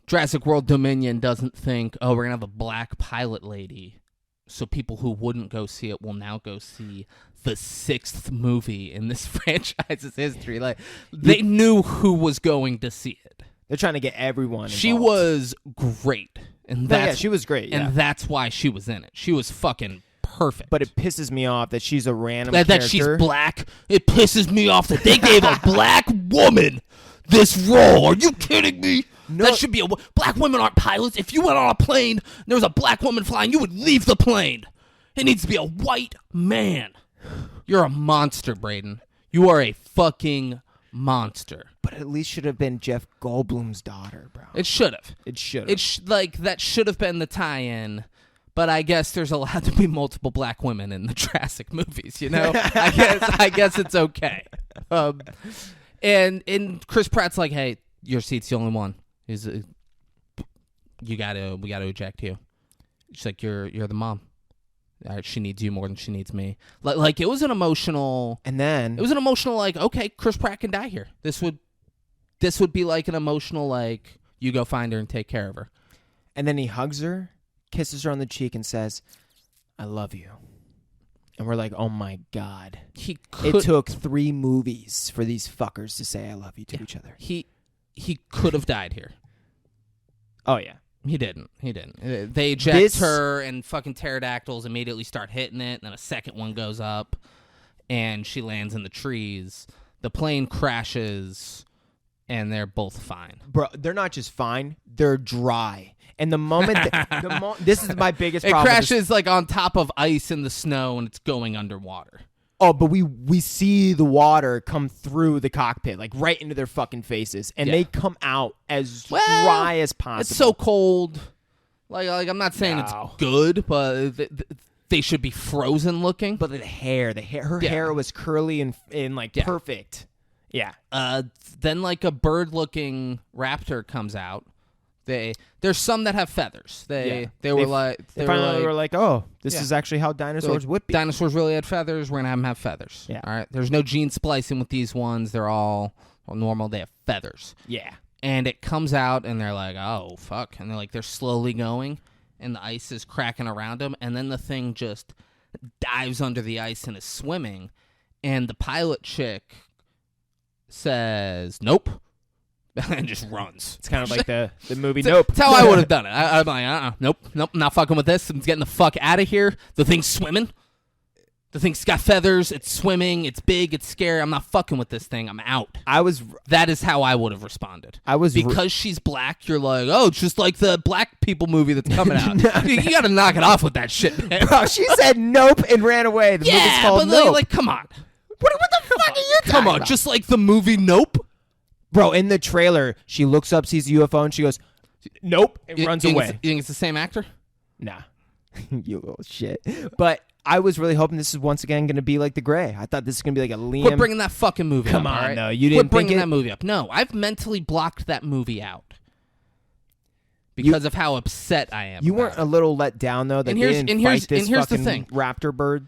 B: Jurassic World Dominion doesn't think, oh, we're going to have a black pilot lady, so people who wouldn't go see it will now go see the 6th movie in this franchise's history. Like, they knew who was going to see it.
C: They're trying to get everyone involved.
B: She was great And
C: But
B: that's
C: she was great. Yeah.
B: and that's why she was in it. She was fucking perfect.
C: But it pisses me off that she's a random
B: that
C: character.
B: she's black. It pisses me off that they gave a black woman this role. Are you kidding me?
C: No.
B: That should be black women aren't pilots. If you went on a plane and there was a black woman flying, you would leave the plane. It needs to be a white man. You're a monster, Braden. You are a fucking monster.
C: But at least should have been Jeff Goldblum's daughter, bro.
B: It should have.
C: It should have.
B: That should have been the tie-in. But I guess there's allowed to be multiple black women in the Jurassic movies. You know, I guess it's okay. And Chris Pratt's like, hey, your seat's the only one. We gotta eject you. She's like, you're the mom. She needs you more than she needs me. Like it was an emotional.
C: And then
B: it was an emotional like, okay, Chris Pratt can die here. This would be like an emotional like, you go find her and take care of her.
C: And then he hugs her, kisses her on the cheek, and says, "I love you." And we're like, "Oh my god!" It took 3 movies for these fuckers to say "I love you" to each other.
B: He could have died here.
C: Oh yeah.
B: He didn't. They eject her, and fucking pterodactyls immediately start hitting it, and then a second one goes up, and she lands in the trees. The plane crashes, and they're both fine.
C: Bro, they're not just fine, they're dry. And the moment, this is my biggest problem.
B: It crashes like on top of ice in the snow, and it's going underwater.
C: Oh, but we see the water come through the cockpit, like right into their fucking faces, and they come out as dry as possible.
B: It's so cold. Like I'm not saying it's good, but they should be frozen looking.
C: But her hair was curly and like perfect. Yeah.
B: Then like a bird-looking raptor comes out. There's some that have feathers. They were like,
C: oh, this is actually how dinosaurs would be.
B: Dinosaurs really had feathers. We're gonna have them have feathers.
C: Yeah.
B: All right. There's no gene splicing with these ones. They're all normal. They have feathers.
C: Yeah.
B: And it comes out, and they're like, oh fuck, and they're slowly going, and the ice is cracking around them, and then the thing just dives under the ice and is swimming, and the pilot chick says nope. And just runs.
C: It's kind of like the movie Nope.
B: That's how I would have done it. I'm like, nope, not fucking with this. I'm getting the fuck out of here. The thing's swimming. The thing's got feathers. It's swimming. It's big. It's scary. I'm not fucking with this thing. I'm out. That is how I would have responded. Because she's black, you're like, oh, it's just like the black people movie that's coming out. You got to knock it off with that shit, man.
C: Bro, she said nope and ran away. The movie's called Nope.
B: Like, come on. What the fuck are you talking about? Just like the movie Nope.
C: Bro, in the trailer, she looks up, sees the UFO, and she goes, nope, and runs away.
B: You think it's the same actor?
C: Nah. You little shit. But I was really hoping this is once again going to be like The Gray. I thought this was going to be like a Liam.
B: Quit bringing that fucking movie up.
C: Come on,
B: right?
C: no. You didn't
B: Quit bringing
C: think
B: that movie up. No, I've mentally blocked that movie out. Because of how upset I am.
C: You weren't a little let down, though, that they didn't fight this fucking raptor bird?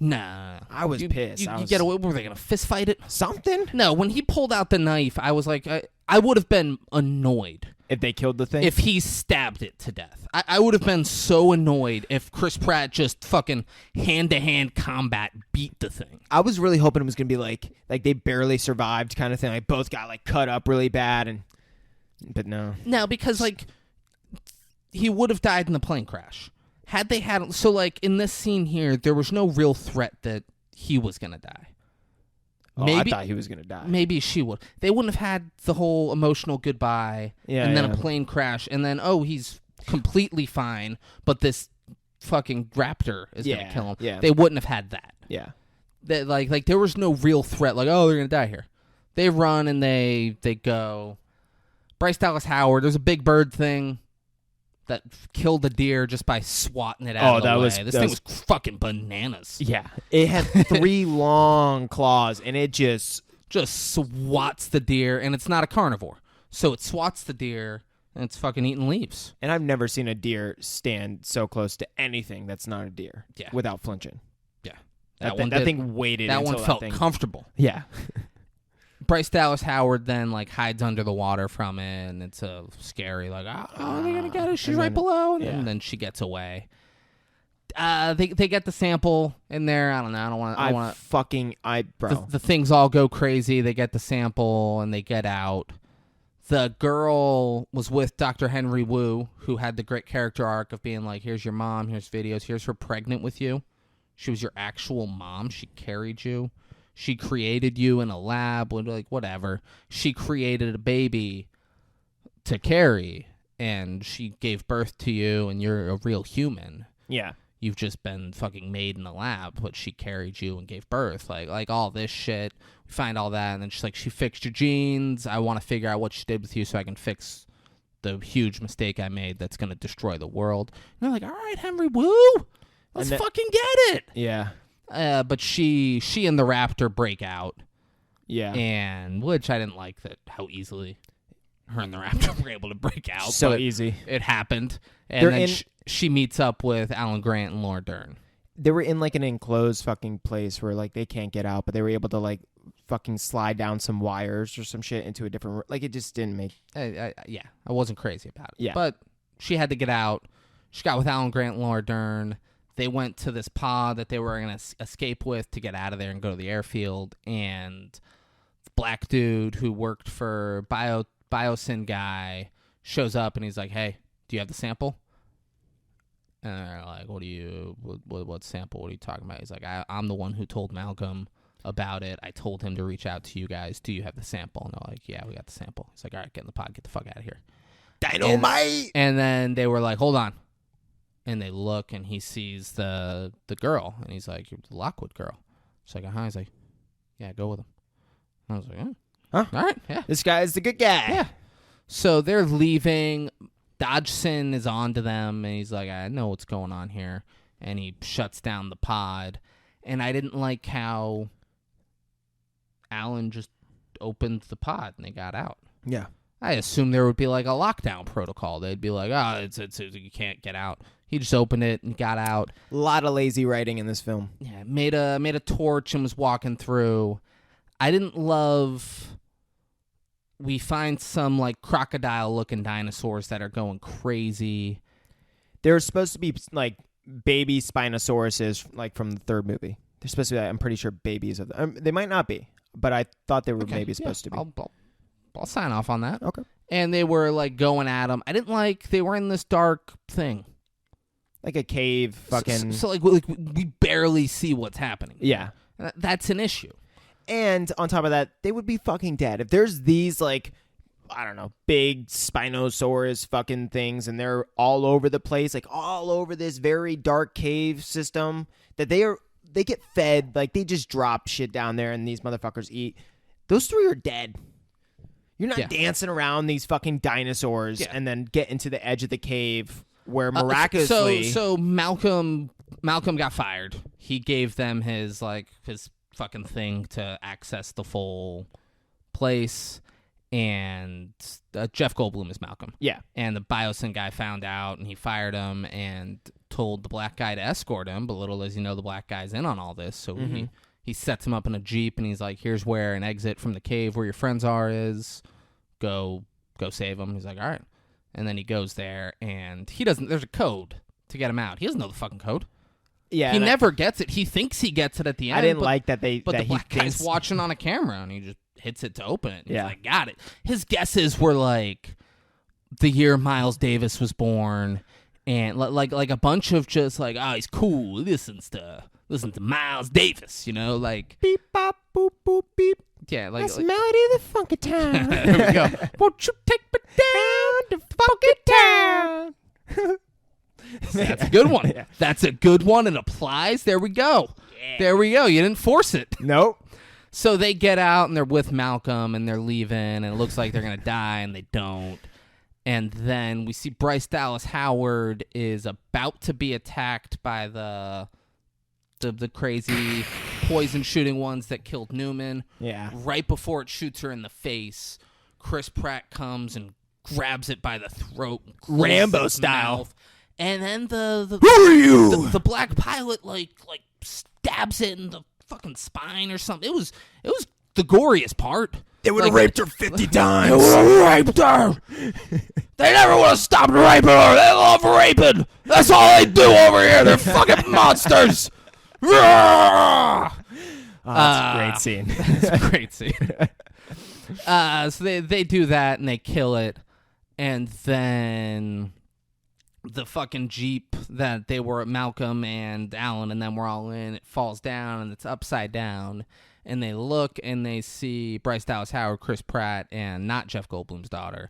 B: Nah.
C: I was pissed.
B: You get away. Were they going to fist fight it?
C: Something?
B: No, when he pulled out the knife, I was like, I would have been annoyed.
C: If they killed the thing?
B: If he stabbed it to death. I would have been so annoyed if Chris Pratt just fucking hand-to-hand combat beat the thing.
C: I was really hoping it was going to be like they barely survived kind of thing. Like both got like cut up really bad. But no.
B: No, because like he would have died in the plane crash. Had they had... So like in this scene here, there was no real threat that he was going to die.
C: Maybe, I thought he was going to die.
B: Maybe she would. They wouldn't have had the whole emotional goodbye and then a plane crash and then, he's completely fine, but this fucking raptor is going to kill him.
C: Yeah.
B: They wouldn't have had that.
C: Yeah.
B: Like there was no real threat. Like, they're going to die here. They run and they go. Bryce Dallas Howard, there's a big bird thing that killed the deer just by swatting it out of the way. This thing was fucking bananas.
C: Yeah. It had 3 long claws, and it just
B: swats the deer, and it's not a carnivore. So it swats the deer, and it's fucking eating leaves.
C: And I've never seen a deer stand so close to anything that's not a deer without flinching.
B: Yeah.
C: That thing waited
B: That
C: until
B: one felt
C: thing...
B: comfortable.
C: Yeah.
B: Bryce Dallas Howard then like hides under the water from it, and it's a scary like, are they gonna get her? She's right below, and then she gets away. They get the sample in there. I don't know. I don't want.
C: Bro.
B: The things all go crazy. They get the sample and they get out. The girl was with Dr. Henry Wu, who had the great character arc of being like, here's your mom, here's videos, here's her pregnant with you. She was your actual mom. She carried you. She created you in a lab, like whatever. She created a baby to carry, and she gave birth to you, and you're a real human.
C: Yeah.
B: You've just been fucking made in a lab, but she carried you and gave birth. Like all this shit. We find all that, and then she's like, she fixed your genes. I want to figure out what she did with you so I can fix the huge mistake I made that's going to destroy the world. And they're like, all right, Henry Wu, let's fucking get it.
C: Yeah.
B: But she and the raptor break out.
C: Yeah.
B: And which I didn't like that how easily her and the raptor were able to break out.
C: So
B: but
C: easy.
B: It happened. And then she meets up with Alan Grant and Laura Dern.
C: They were in like an enclosed fucking place where like they can't get out, but they were able to like fucking slide down some wires or some shit into a different, like it just didn't make.
B: I wasn't crazy about it.
C: Yeah.
B: But she had to get out. She got with Alan Grant and Laura Dern. They went to this pod that they were going to escape with to get out of there and go to the airfield. And the black dude who worked for Biosyn guy shows up and he's like, hey, do you have the sample? And they're like, what sample? What are you talking about? He's like, I'm the one who told Malcolm about it. I told him to reach out to you guys. Do you have the sample? And they're like, yeah, we got the sample. He's like, all right, get in the pod. Get the fuck out of here.
C: Dynamite!
B: And then they were like, hold on. And they look, and he sees the girl. And he's like, you're the Lockwood girl. She's like, uh-huh. He's like, yeah, go with him. And I was like,
C: huh?
B: All right, yeah.
C: This guy's the good guy.
B: Yeah. So they're leaving. Dodgson is on to them, and he's like, I know what's going on here. And he shuts down the pod. And I didn't like how Alan just opened the pod, and they got out.
C: Yeah.
B: I assumed there would be like a lockdown protocol. They'd be like, oh, it's you can't get out. He just opened it and got out.
C: A lot of lazy writing in this film.
B: Yeah, made a torch and was walking through. I didn't love. We find some like crocodile-looking dinosaurs that are going crazy.
C: They're supposed to be like baby Spinosauruses, like from the third movie. They're supposed to be. I'm pretty sure babies of them. They might not be, but I thought they were maybe supposed to be.
B: I'll sign off on that.
C: Okay.
B: And they were like going at them. I didn't like they were in this dark thing.
C: Like a cave, fucking.
B: So we barely see what's happening.
C: Yeah.
B: That's an issue.
C: And on top of that, they would be fucking dead. If there's these, like, I don't know, big Spinosaurus fucking things, and they're all over the place, like all over this very dark cave system, that they get fed, like they just drop shit down there and these motherfuckers eat. Those three are dead. You're not dancing around these fucking dinosaurs and then get into the edge of the cave where miraculously...
B: So Malcolm got fired. He gave them his fucking thing to access the full place, and Jeff Goldblum is Malcolm. Yeah. And the Biosyn guy found out, and he fired him and told the black guy to escort him, but little does he know the black guy's in on all this, so he sets him up in a Jeep, and he's like, here's where an exit from the cave where your friends are is. Go save him. He's like, all right. And then he goes there, and he doesn't, there's a code to get him out. He doesn't know the fucking code. Yeah. He never gets it. He thinks he gets it at the end.
C: I didn't like that they...
B: But
C: that
B: the black
C: he
B: guy's watching on a camera, and he just hits it to open it. And he's like, got it. His guesses were like the year Miles Davis was born, and like a bunch of just like, oh, he's cool. Listen to Miles Davis, you know, like
C: beep bop boop boop beep.
B: Yeah, like
C: that's Melody of the Funky Town.
B: There we go. Won't you take me down to Funky Town? That's a good one. That's a good one. It applies. There we go. Yeah. There we go. You didn't force it.
C: Nope.
B: So they get out and they're with Malcolm and they're leaving, and it looks like they're gonna die, and they don't. And then we see Bryce Dallas Howard is about to be attacked by the crazy poison shooting ones that killed Newman. Yeah. Right before it shoots her in the face, Chris Pratt comes and grabs it by the throat,
C: Rambo style.
B: Mouth. And then the
C: who are you?
B: The black pilot like stabs it in the fucking spine or something. It was the goriest part.
C: They would have raped her 50 times.
B: They would have raped her. They never would have stopped raping her. They love raping. That's all they do over here. They're fucking monsters.
C: Oh, that's a great scene.
B: That's a great scene. So they do that and they kill it, and then the fucking Jeep that they were Malcolm and Alan and them were all in, it falls down and it's upside down, and they look and they see Bryce Dallas Howard, Chris Pratt, and not Jeff Goldblum's daughter,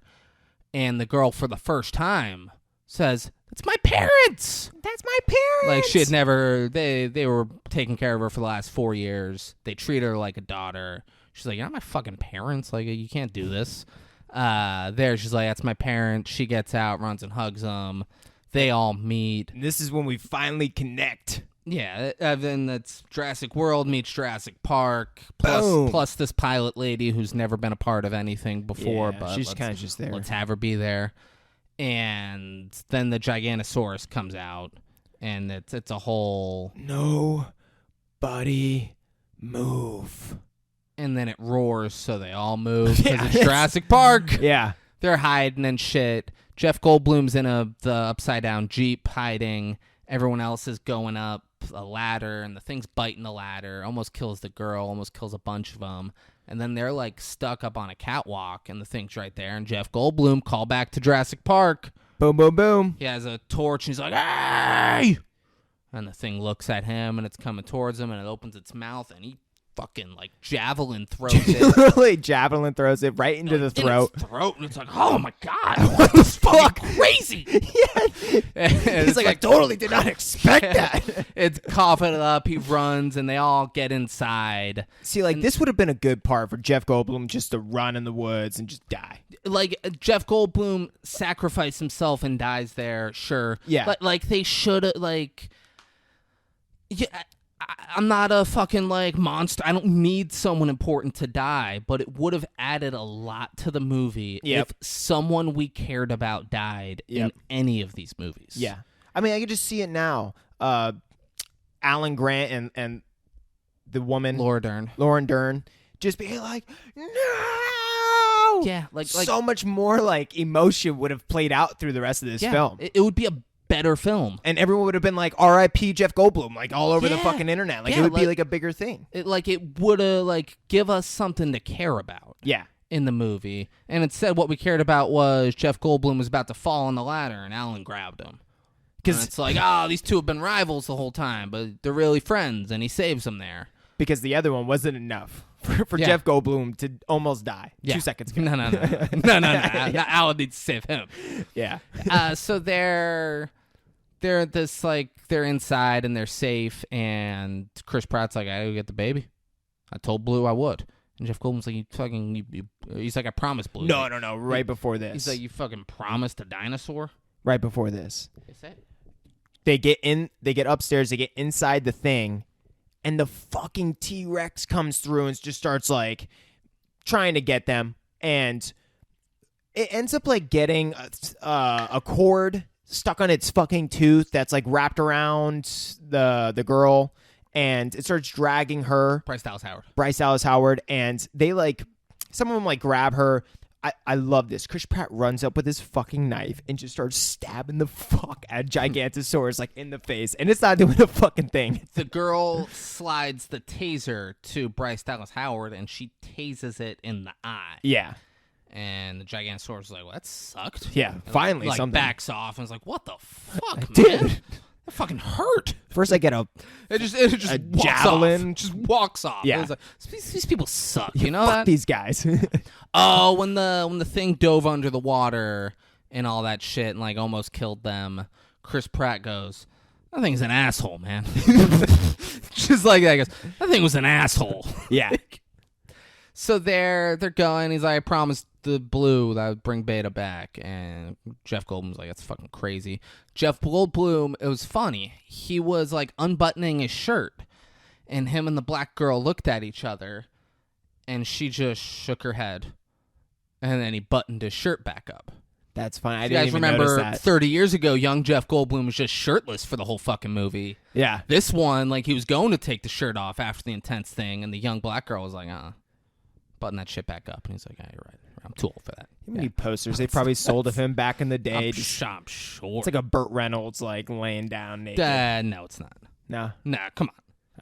B: and the girl for the first time says, "That's my parents."
C: That's my parents.
B: Like she had never, they were taking care of her for the last 4 years. They treat her like a daughter. She's like, "You're not my fucking parents. Like you can't do this." There, she's like, "That's my parents." She gets out, runs and hugs them. They all meet.
C: And this is when we finally connect.
B: Yeah, then that's Jurassic World meets Jurassic Park.
C: Boom.
B: Plus this pilot lady who's never been a part of anything before,
C: Yeah,
B: but
C: she's kind of just there.
B: let's have her be there. And then the Giganosaurus comes out, and it's a whole.
C: Nobody move.
B: And then it roars, so they all move because
C: Yeah,
B: it's Jurassic Park.
C: Yeah.
B: They're hiding and shit. Jeff Goldblum's in the upside down Jeep hiding. Everyone else is going up a ladder, and the thing's biting the ladder. Almost kills the girl. Almost kills a bunch of them. And then they're like stuck up on a catwalk, and the thing's right there. And Jeff Goldblum, call back to Jurassic Park.
C: Boom, boom, boom.
B: He has a torch, and he's like, "Hey!" And the thing looks at him, and it's coming towards him, and it opens its mouth, and he fucking like javelin throws it.
C: Literally javelin throws it right into the throat.
B: In its throat, and it's like, oh my god, what the fuck? Crazy.
C: Yeah. He's like, I totally did not expect that.
B: It's coughing it up. He runs, and they all get inside.
C: See, like, this would have been a good part for Jeff Goldblum just to run in the woods and just die.
B: Like, Jeff Goldblum sacrificed himself and dies there, sure.
C: Yeah.
B: But, like, they should have, like... Yeah, I'm not a fucking, like, monster. I don't need someone important to die, but it would have added a lot to the movie if someone we cared about died in any of these movies.
C: Yeah. I mean, I can just see it now. Alan Grant and the woman... Lauren Dern just being like, no!
B: Yeah. Like
C: so much more, like, emotion would have played out through the rest of this film.
B: It would be a better film,
C: and everyone would have been like R.I.P. Jeff Goldblum, like all over the fucking internet. Like it would be like a bigger thing.
B: It would have like give us something to care about.
C: Yeah,
B: in the movie, and instead what we cared about was Jeff Goldblum was about to fall on the ladder, and Alan grabbed him. Because it's like, these two have been rivals the whole time, but they're really friends, and he saves them there.
C: Because the other one wasn't enough for Jeff Goldblum to almost die 2 seconds ago.
B: No. Alan needs to save him.
C: Yeah.
B: So they're this like they're inside and they're safe, and Chris Pratt's like, I gotta get the baby. I told Blue I would, and Jeff Goldblum's like, he's like, I promised Blue.
C: No. Right before this,
B: he's like, you fucking promised a dinosaur.
C: Right before this,
B: they
C: get upstairs, they get inside the thing, and the fucking T-Rex comes through and just starts like trying to get them, and it ends up like getting a cord stuck on its fucking tooth that's like wrapped around the girl, and it starts dragging her.
B: Bryce Dallas Howard,
C: and they like, some of them like grab her. I love this. Chris Pratt runs up with his fucking knife and just starts stabbing the fuck at Gigantosaurus like in the face, and it's not doing a fucking thing.
B: The girl slides the taser to Bryce Dallas Howard, and she tases it in the eye.
C: Yeah.
B: And the Giganosaurus is like, well, that sucked.
C: Yeah,
B: and
C: finally
B: like,
C: something.
B: Backs off and is like, what the fuck,
C: Dude.
B: man? That fucking hurt.
C: First I get a
B: walks
C: javelin.
B: off. Just walks off.
C: Yeah.
B: It was like, these people suck. You know
C: fuck
B: that?
C: These guys.
B: Oh, when the thing dove under the water and all that shit and like almost killed them, Chris Pratt goes, that thing's an asshole, man. Just like that. He goes, that thing was an asshole.
C: Yeah.
B: So they're going. He's like, I promised the Blue that I would bring Beta back. And Jeff Goldblum's like, that's fucking crazy. Jeff Goldblum, it was funny. He was like unbuttoning his shirt, and him and the black girl looked at each other, and she just shook her head. And then he buttoned his shirt back up.
C: That's fine. I
B: You
C: didn't
B: guys
C: even
B: remember
C: notice that.
B: 30 years ago, young Jeff Goldblum was just shirtless for the whole fucking movie.
C: Yeah.
B: This one, like, he was going to take the shirt off after the intense thing, and the young black girl was like, button that shit back up. And he's like, yeah, you're right. I'm too old for that.
C: How many posters they probably sold of him back in the day?
B: I'm sure.
C: It's like a Burt Reynolds, like, laying down naked.
B: No, it's not.
C: No?
B: Nah, come on.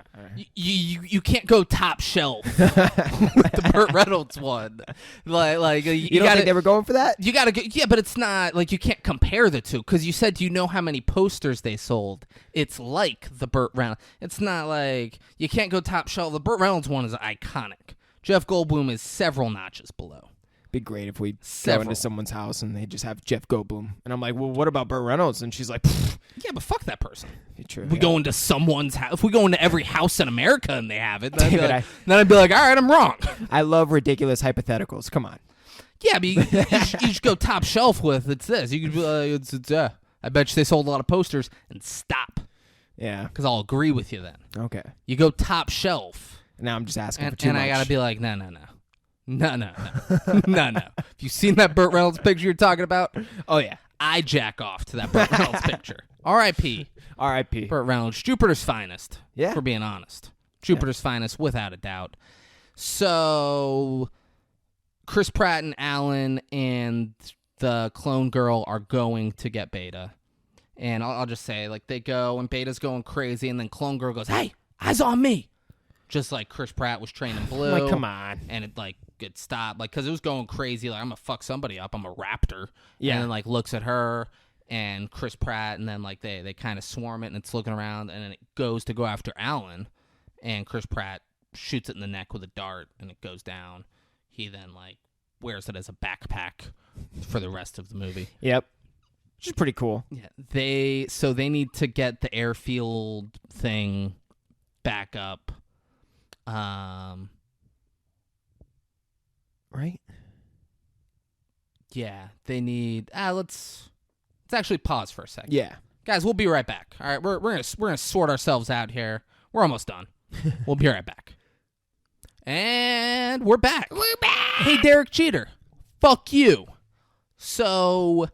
B: You can't go top shelf with the Burt Reynolds one. Like
C: You don't think they were going for that?
B: You gotta go, yeah, but it's not like you can't compare the two because you said you know how many posters they sold. It's like the Burt Reynolds. It's not like you can't go top shelf. The Burt Reynolds one is iconic. Jeff Goldblum is several notches below.
C: Be great if we go into someone's house and they just have Jeff Goldblum, and I'm like, well, what about Burt Reynolds? And she's like,
B: yeah, but fuck that person.
C: True.
B: We go into someone's house. If we go into every house in America and they have it, then
C: David,
B: I'd be like, all right, I'm wrong.
C: I love ridiculous hypotheticals. Come on.
B: Yeah, but you just go top shelf with it's this. You could be like, I bet you they sold a lot of posters and stop.
C: Yeah.
B: Because I'll agree with you then.
C: Okay.
B: You go top shelf.
C: Now I'm just asking for too
B: much. And I gotta be like, no. If you've seen that Burt Reynolds picture you're talking about,
C: oh yeah,
B: I jack off to that Burt Reynolds picture. R.I.P.
C: R.I.P.
B: Burt Reynolds, Jupiter's finest.
C: Yeah,
B: for being honest, Jupiter's finest without a doubt. So, Chris Pratt and Alan and the clone girl are going to get Beta, and I'll just say like they go and Beta's going crazy, and then clone girl goes, "Hey, eyes on me." Just like Chris Pratt was trained in Blue.
C: Like, come on.
B: And it, like, it stopped. Like, because it was going crazy. Like, I'm going to fuck somebody up. I'm a raptor.
C: Yeah.
B: And then, like, looks at her and Chris Pratt. And then, like, they kind of swarm it. And it's looking around. And then it goes to go after Alan. And Chris Pratt shoots it in the neck with a dart. And it goes down. He then, like, wears it as a backpack for the rest of the movie.
C: Yep. Which is pretty cool.
B: Yeah. They need to get the airfield thing back up.
C: Right?
B: Yeah, they need. Let's actually pause for a second.
C: Yeah,
B: guys, we'll be right back. All right, we're gonna sort ourselves out here. We're almost done. We'll be right back. And we're back. We're back. Hey, Derek Jeter, fuck you. So.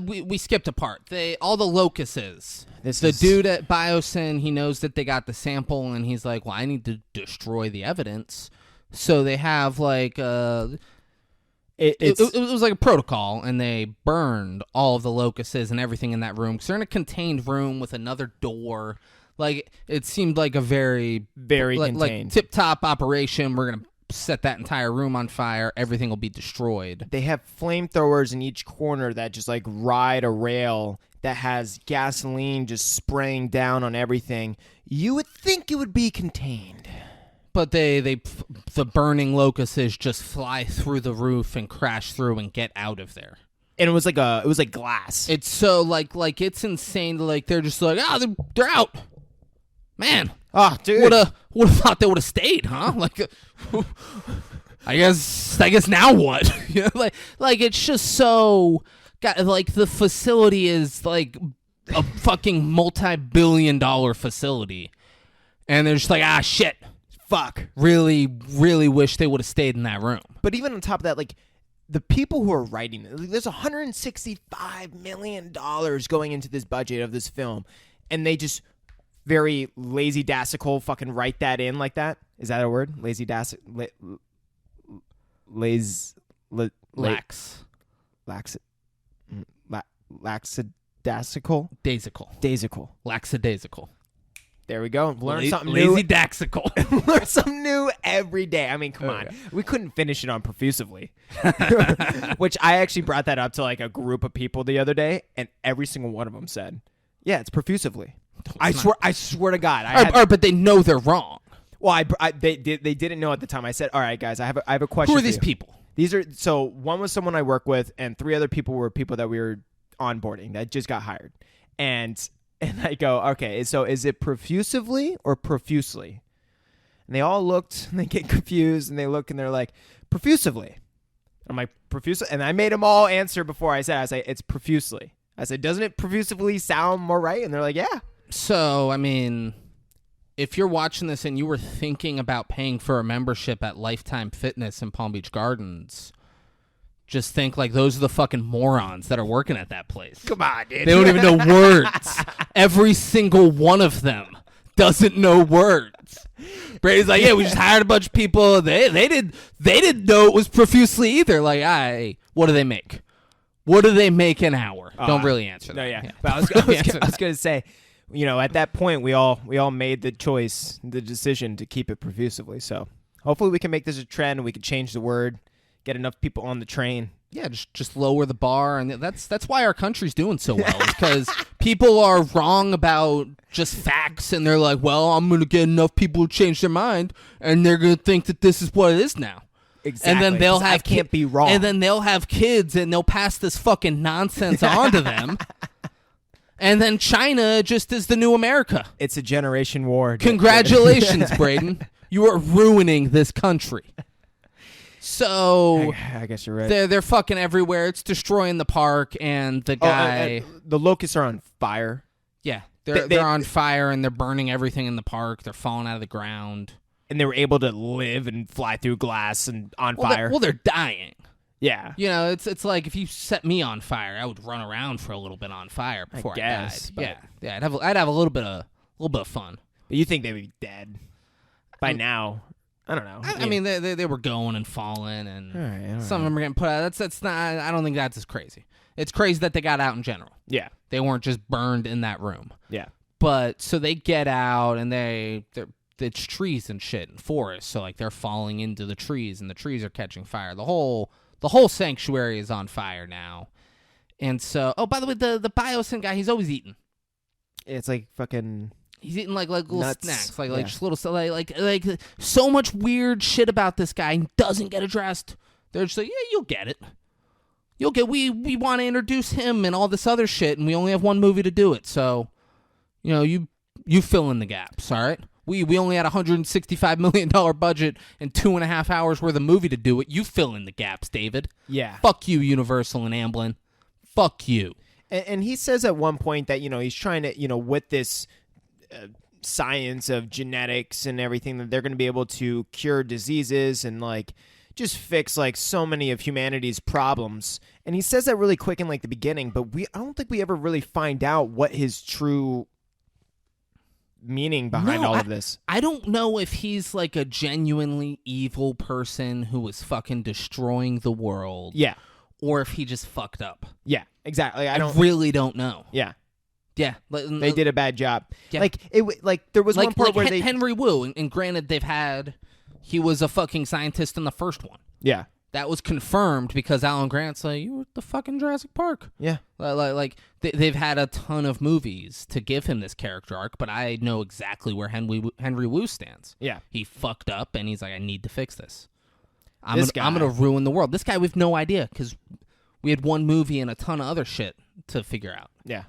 B: We skipped a part. All the locuses. Dude at Biosyn, he knows that they got the sample, and he's like, well, I need to destroy the evidence. So they have, like, it was like a protocol, and they burned all of the locuses and everything in that room. Because they're in a contained room with another door. Like, it seemed like a very
C: contained.
B: Like, tip-top operation. We're going to set that entire room on fire, everything will be destroyed.
C: They have flamethrowers in each corner that just like ride a rail that has gasoline just spraying down on everything. You would think it would be contained.
B: But the burning locusts just fly through the roof and crash through and get out of there.
C: And it was like glass.
B: It's so like it's insane. Like they're just like, they're out. Man.
C: Oh, dude.
B: Would have thought they would have stayed, huh? Like, I guess now what? You know, like it's just so. Like the facility is like a fucking multi-billion-dollar facility, and they're just like, shit,
C: fuck.
B: Really, really wish they would have stayed in that room.
C: But even on top of that, like the people who are writing it, there's $165 million going into this budget of this film, and they just. Very lazy-dassical fucking write that in like that. Is that a word? Lazy-dassical? Laxadassical?
B: Daisical. Laxadaisical.
C: There we go. Learn something new.
B: Lazy-daxical.
C: Learn something new every day. I mean, come on. We couldn't finish it on profusively. Which I actually brought that up to like a group of people the other day, and every single one of them said, yeah, it's profusively. I swear to God.
B: But they know they're wrong.
C: Well, they didn't know at the time. I said, all right, guys, I have a question.
B: Who are these people?
C: One was someone I work with, and 3 other people were people that we were onboarding that just got hired. And I go, okay, so is it profusively or profusely? And they all looked, and they get confused, and they look, and they're like, profusively. I'm like, profusely? And I made them all answer before I said, it's profusely. I said, doesn't it profusively sound more right? And they're like, yeah.
B: So, I mean, if you're watching this and you were thinking about paying for a membership at Lifetime Fitness in Palm Beach Gardens, just think like those are the fucking morons that are working at that place.
C: Come on, dude.
B: They don't even know words. Every single one of them doesn't know words. Brady's like, yeah, we just hired a bunch of people. They didn't know it was profusely either. Like, what do they make? What do they make an hour? Don't really answer that.
C: No, yeah. But I was going to say, at that point, we all made the decision to keep it profusively. So hopefully we can make this a trend. We can change the word, get enough people on the train.
B: Yeah, just lower the bar, and that's why our country's doing so well. Because people are wrong about just facts, and they're like, "Well, I'm gonna get enough people to change their mind, and they're gonna think that this is what it is now."
C: Exactly.
B: And then they'll
C: 'cause I
B: have
C: can't be wrong.
B: And then they'll have kids, and they'll pass this fucking nonsense on to them. And then China just is the new America.
C: It's a generation war.
B: Congratulations, Braden. You are ruining this country. So
C: I guess you're right.
B: they're fucking everywhere. It's destroying the park, and the guy.
C: The locusts are on fire.
B: Yeah, they're on fire, and they're burning everything in the park. They're falling out of the ground.
C: And they were able to live and fly through glass and on fire.
B: They're dying.
C: Yeah.
B: It's like if you set me on fire, I would run around for a little bit on fire before I
C: guess,
B: died. Yeah. I'd have a little bit of fun.
C: But you think they would be dead by now? I don't know.
B: I mean, they were going and falling, and
C: all right.
B: some of them are getting put out. That's not. I don't think that's as crazy. It's crazy that they got out in general.
C: Yeah.
B: They weren't just burned in that room.
C: Yeah.
B: But so they get out, and it's trees and shit and forests. So like they're falling into the trees, and the trees are catching fire. The whole sanctuary is on fire now. And so, by the way, the biosyn guy, he's always eating.
C: It's like fucking.
B: He's eating like little
C: nuts.
B: snacks, like just little stuff, like so much weird shit about this guy. He doesn't get addressed. They're just like, yeah, you'll get it. You'll get. We want to introduce him and all this other shit, and we only have one movie to do it. So, you fill in the gaps. All right. We only had a $165 million budget and 2.5 hours worth of movie to do it. You fill in the gaps, David.
C: Yeah.
B: Fuck you, Universal and Amblin. Fuck you.
C: And he says at one point that he's trying to with this. Science of genetics and everything, that they're going to be able to cure diseases and like just fix like so many of humanity's problems. And he says that really quick in like the beginning, but I don't think we ever really find out what his true meaning behind all of this.
B: I don't know if he's like a genuinely evil person who was fucking destroying the world.
C: Yeah.
B: Or if he just fucked up.
C: Yeah, exactly. I
B: really don't know.
C: Yeah.
B: Yeah,
C: they did a bad job.
B: Yeah.
C: There was one part where
B: Henry Wu, and granted, he was a fucking scientist in the first one.
C: Yeah,
B: that was confirmed because Alan Grant's like, you were at the fucking Jurassic Park.
C: Yeah,
B: they've had a ton of movies to give him this character arc, but I know exactly where Henry Wu stands.
C: Yeah,
B: he fucked up, and he's like, I need to fix this. I'm gonna ruin the world. This guy, we've no idea because we had one movie and a ton of other shit to figure out.
C: Yeah.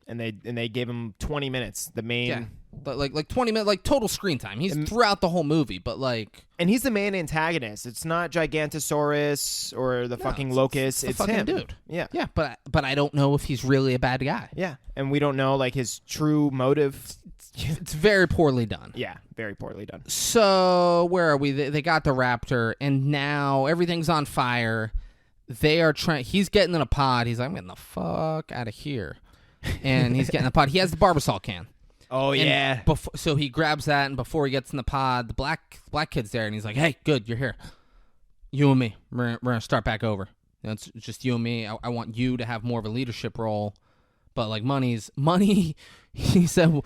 C: And they gave him 20 minutes. The main,
B: like 20 minutes, like total screen time. He's throughout the whole movie, but like,
C: and he's the main antagonist. It's not Gigantosaurus or the fucking locust. It's
B: fucking
C: him,
B: dude.
C: Yeah,
B: yeah. But I don't know if he's really a bad guy.
C: Yeah, and we don't know like his true motive.
B: It's very poorly done.
C: Yeah, very poorly done.
B: So where are we? They got the raptor, and now everything's on fire. They are trying. He's getting in a pod. He's like, I'm getting the fuck out of here. And he's getting the pod. He has the Barbasol can.
C: Oh, yeah.
B: So he grabs that, and before he gets in the pod, the black kid's there, and he's like, hey, good, you're here. You and me. We're going to start back over. It's just you and me. I want you to have more of a leadership role. But, like, money, he said,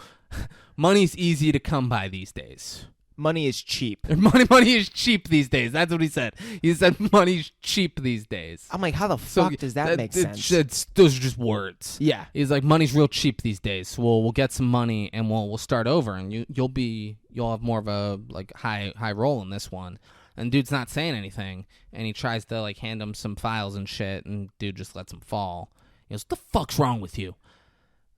B: money's easy to come by these days.
C: Money is cheap.
B: Money is cheap these days. That's what he said. He said money's cheap these days.
C: I'm like, how the fuck does that make sense?
B: Those are just words.
C: Yeah.
B: He's like, money's real cheap these days. So we'll get some money and we'll start over, and you'll have more of a like high role in this one. And dude's not saying anything, and he tries to like hand him some files and shit, and dude just lets him fall. He goes, what the fuck's wrong with you?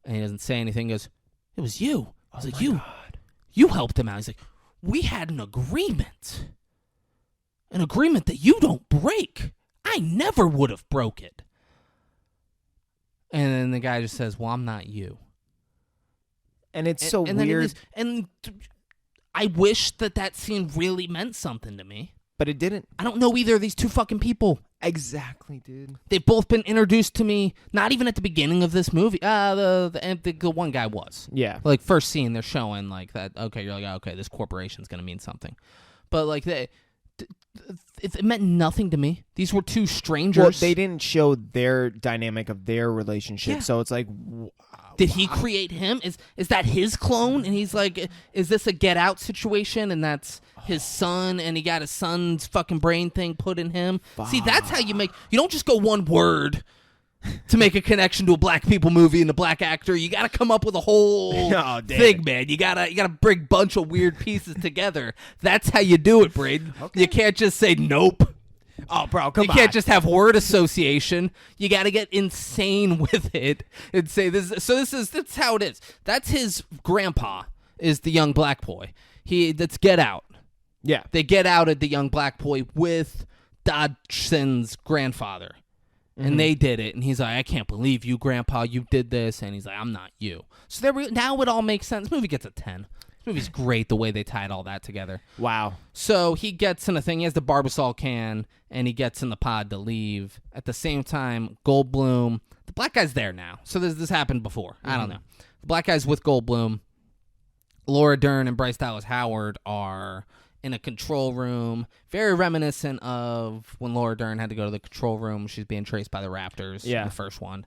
B: And he doesn't say anything. He goes, it was you. I was like, you helped him out. He's like, we had an agreement that you don't break. I never would have broke it. And then the guy just says, well, I'm not you.
C: And it's so weird.
B: And I wish that scene really meant something to me.
C: But it didn't.
B: I don't know either of these two fucking people.
C: Exactly, dude.
B: They've both been introduced to me, not even at the beginning of this movie. The one guy was.
C: Yeah.
B: Like, first scene, they're showing, like, that, okay, you're like, okay, this corporation's going to mean something. But, like, It meant nothing to me. These were two strangers.
C: Well, they didn't show their dynamic of their relationship,
B: Yeah.
C: so it's like,
B: did he create him? Is that his clone? And he's like, is this a Get Out situation? And that's his son, and he got his son's fucking brain thing put in him. See, that's how you don't just go one word to make a connection to a black people movie and a black actor. You got to come up with a whole thing, man. You gotta bring a bunch of weird pieces together. That's how you do it, Braden. Okay. You can't just say nope.
C: oh, bro, come on.
B: You can't just have word association. You got to get insane with it and say this. So that's how it is. That's his grandpa is the young black boy. That's Get Out.
C: Yeah.
B: They get out at the young black boy with Dodgson's grandfather. And they did it, and he's like, I can't believe you, Grandpa, you did this. And he's like, I'm not you. So now it all makes sense. This movie gets a 10. This movie's great the way they tied all that together.
C: Wow.
B: So he gets in a thing. He has the Barbasol can, and he gets in the pod to leave. At the same time, Goldblum, the black guy's there now. So this happened before. I don't know. The black guy's with Goldblum. Laura Dern and Bryce Dallas Howard are in a control room, very reminiscent of when Laura Dern had to go to the control room. She's being traced by the Raptors in the first one.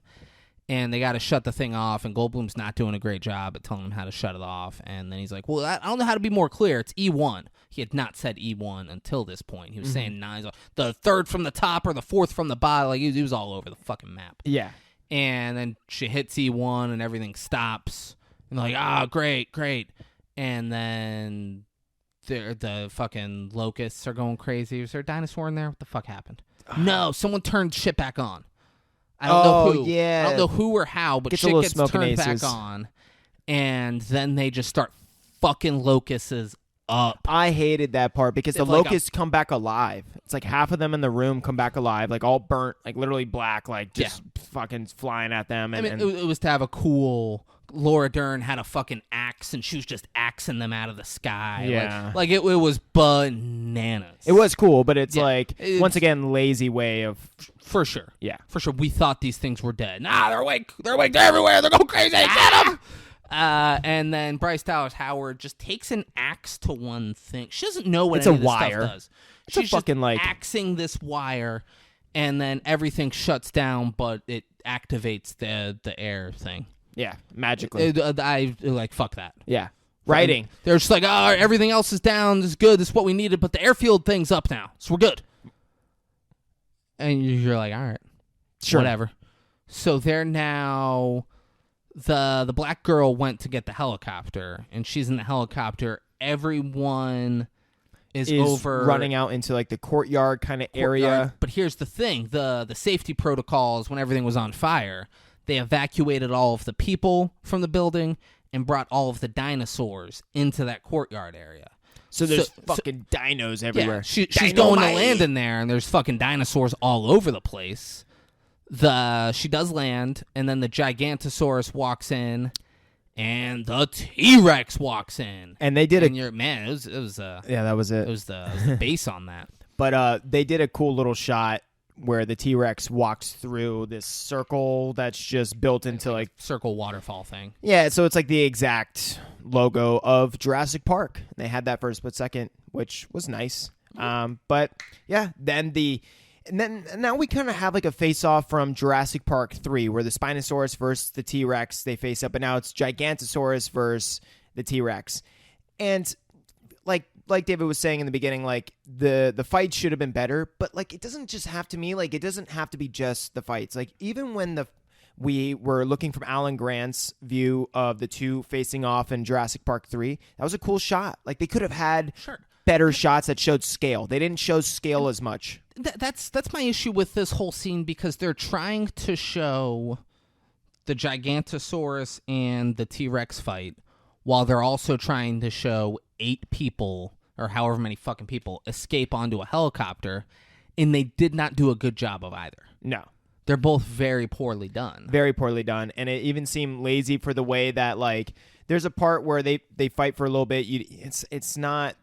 B: And they got to shut the thing off, and Goldblum's not doing a great job at telling him how to shut it off. And then he's like, well, I don't know how to be more clear. It's E1. He had not said E1 until this point. He was saying 9, the third from the top or the fourth from the bottom. Like, he was all over the fucking map.
C: Yeah.
B: And then she hits E1, and everything stops. And they're like, great. And then the fucking locusts are going crazy. Was there a dinosaur in there? What the fuck happened? No, someone turned shit back on. I don't know who.
C: Yeah.
B: I don't know who or how, but shit gets turned back on. And then they just start fucking locusts up.
C: I hated that part because the locusts come back alive. It's like half of them in the room come back alive, like all burnt, like literally black, like just fucking flying at them. And,
B: it was to have a cool... Laura Dern had a fucking axe, and she was just axing them out of the sky.
C: Yeah.
B: Like it was bananas.
C: It was cool, but it's once again, lazy way of...
B: For sure.
C: Yeah.
B: For sure. We thought these things were dead. Nah, they're awake. They're awake. They're everywhere. They're going crazy. Get them! And then Bryce Dallas Howard just takes an axe to one thing. She doesn't know what any of this stuff does. She's
C: fucking
B: just axing this wire, and then everything shuts down, but it activates the air thing.
C: Yeah, magically.
B: Fuck that.
C: Yeah. Writing.
B: They're just like, everything else is down. This is good. This is what we needed. But the airfield thing's up now, so we're good. And you're like, all right.
C: Sure.
B: Whatever. So they're now... The black girl went to get the helicopter, and she's in the helicopter. Everyone is over...
C: running out into like the courtyard kind of area.
B: But here's the thing. The safety protocols, when everything was on fire... They evacuated all of the people from the building and brought all of the dinosaurs into that courtyard area.
C: So there's fucking dinos everywhere.
B: Yeah, she's going to land in there, and there's fucking dinosaurs all over the place. She does land, and then the Gigantosaurus walks in, and the T-Rex walks in.
C: And they did
B: it was
C: that was it.
B: It was the base on that.
C: But they did a cool little shot where the T-Rex walks through this circle that's just built into like
B: circle waterfall thing.
C: Yeah, so it's like the exact logo of Jurassic Park. They had that for a split second, which was nice. But yeah, then now we kind of have like a face-off from Jurassic Park 3 where the Spinosaurus versus the T-Rex, they face up, and now it's Gigantosaurus versus the T-Rex. And like David was saying in the beginning, like the fight should have been better, but like it doesn't just have to me, like it doesn't have to be just the fights. Like even when we were looking from Alan Grant's view of the two facing off in Jurassic Park 3, that was a cool shot. Like they could have had better shots that showed scale. They didn't show scale as much.
B: That's my issue with this whole scene, because they're trying to show the Gigantosaurus and the T-Rex fight while they're also trying to show 8 people or however many fucking people escape onto a helicopter, and they did not do a good job of either.
C: No.
B: They're both very poorly done.
C: Very poorly done, and it even seemed lazy for the way that, like, there's a part where they fight for a little bit. It's not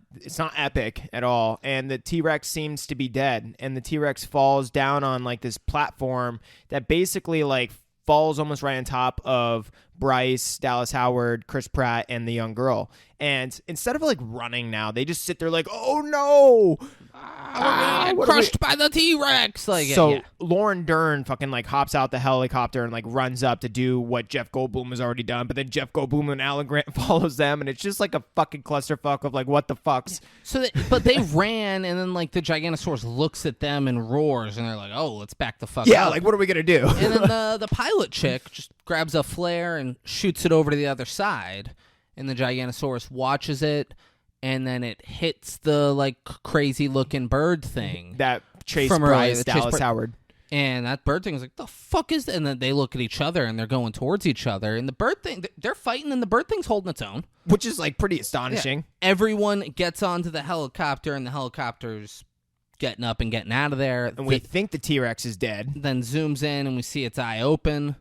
C: epic at all, and the T-Rex seems to be dead, and the T-Rex falls down on, like, this platform that basically, like, falls almost right on top of Bryce, Dallas Howard, Chris Pratt, and the young girl. And instead of like running now, they just sit there like, oh no,
B: crushed by the T-Rex. Like,
C: so
B: yeah.
C: Lauren Dern fucking like hops out the helicopter and like runs up to do what Jeff Goldblum has already done, but then Jeff Goldblum and Alan Grant follows them, and it's just like a fucking clusterfuck of like what the fucks.
B: So, but they ran, and then like the Giganosaurus looks at them and roars, and they're like, "Oh, let's back the fuck
C: Yeah,
B: up."
C: like what are we gonna do?
B: And then the pilot chick just grabs a flare and shoots it over to the other side, and the Giganosaurus watches it, and then it hits the like crazy looking bird thing
C: that Chase
B: from earlier,
C: Bryce,
B: the Chase
C: Dallas
B: Bryce.
C: Howard.
B: And that bird thing is like, the fuck is that? And then they look at each other, and they're going towards each other, and the bird thing, they're fighting, and the bird thing's holding its own.
C: Which is like pretty astonishing.
B: Yeah. Everyone gets onto the helicopter, and the helicopter's getting up and getting out of there.
C: And we think the T-Rex is dead.
B: Then zooms in, and we see its eye open.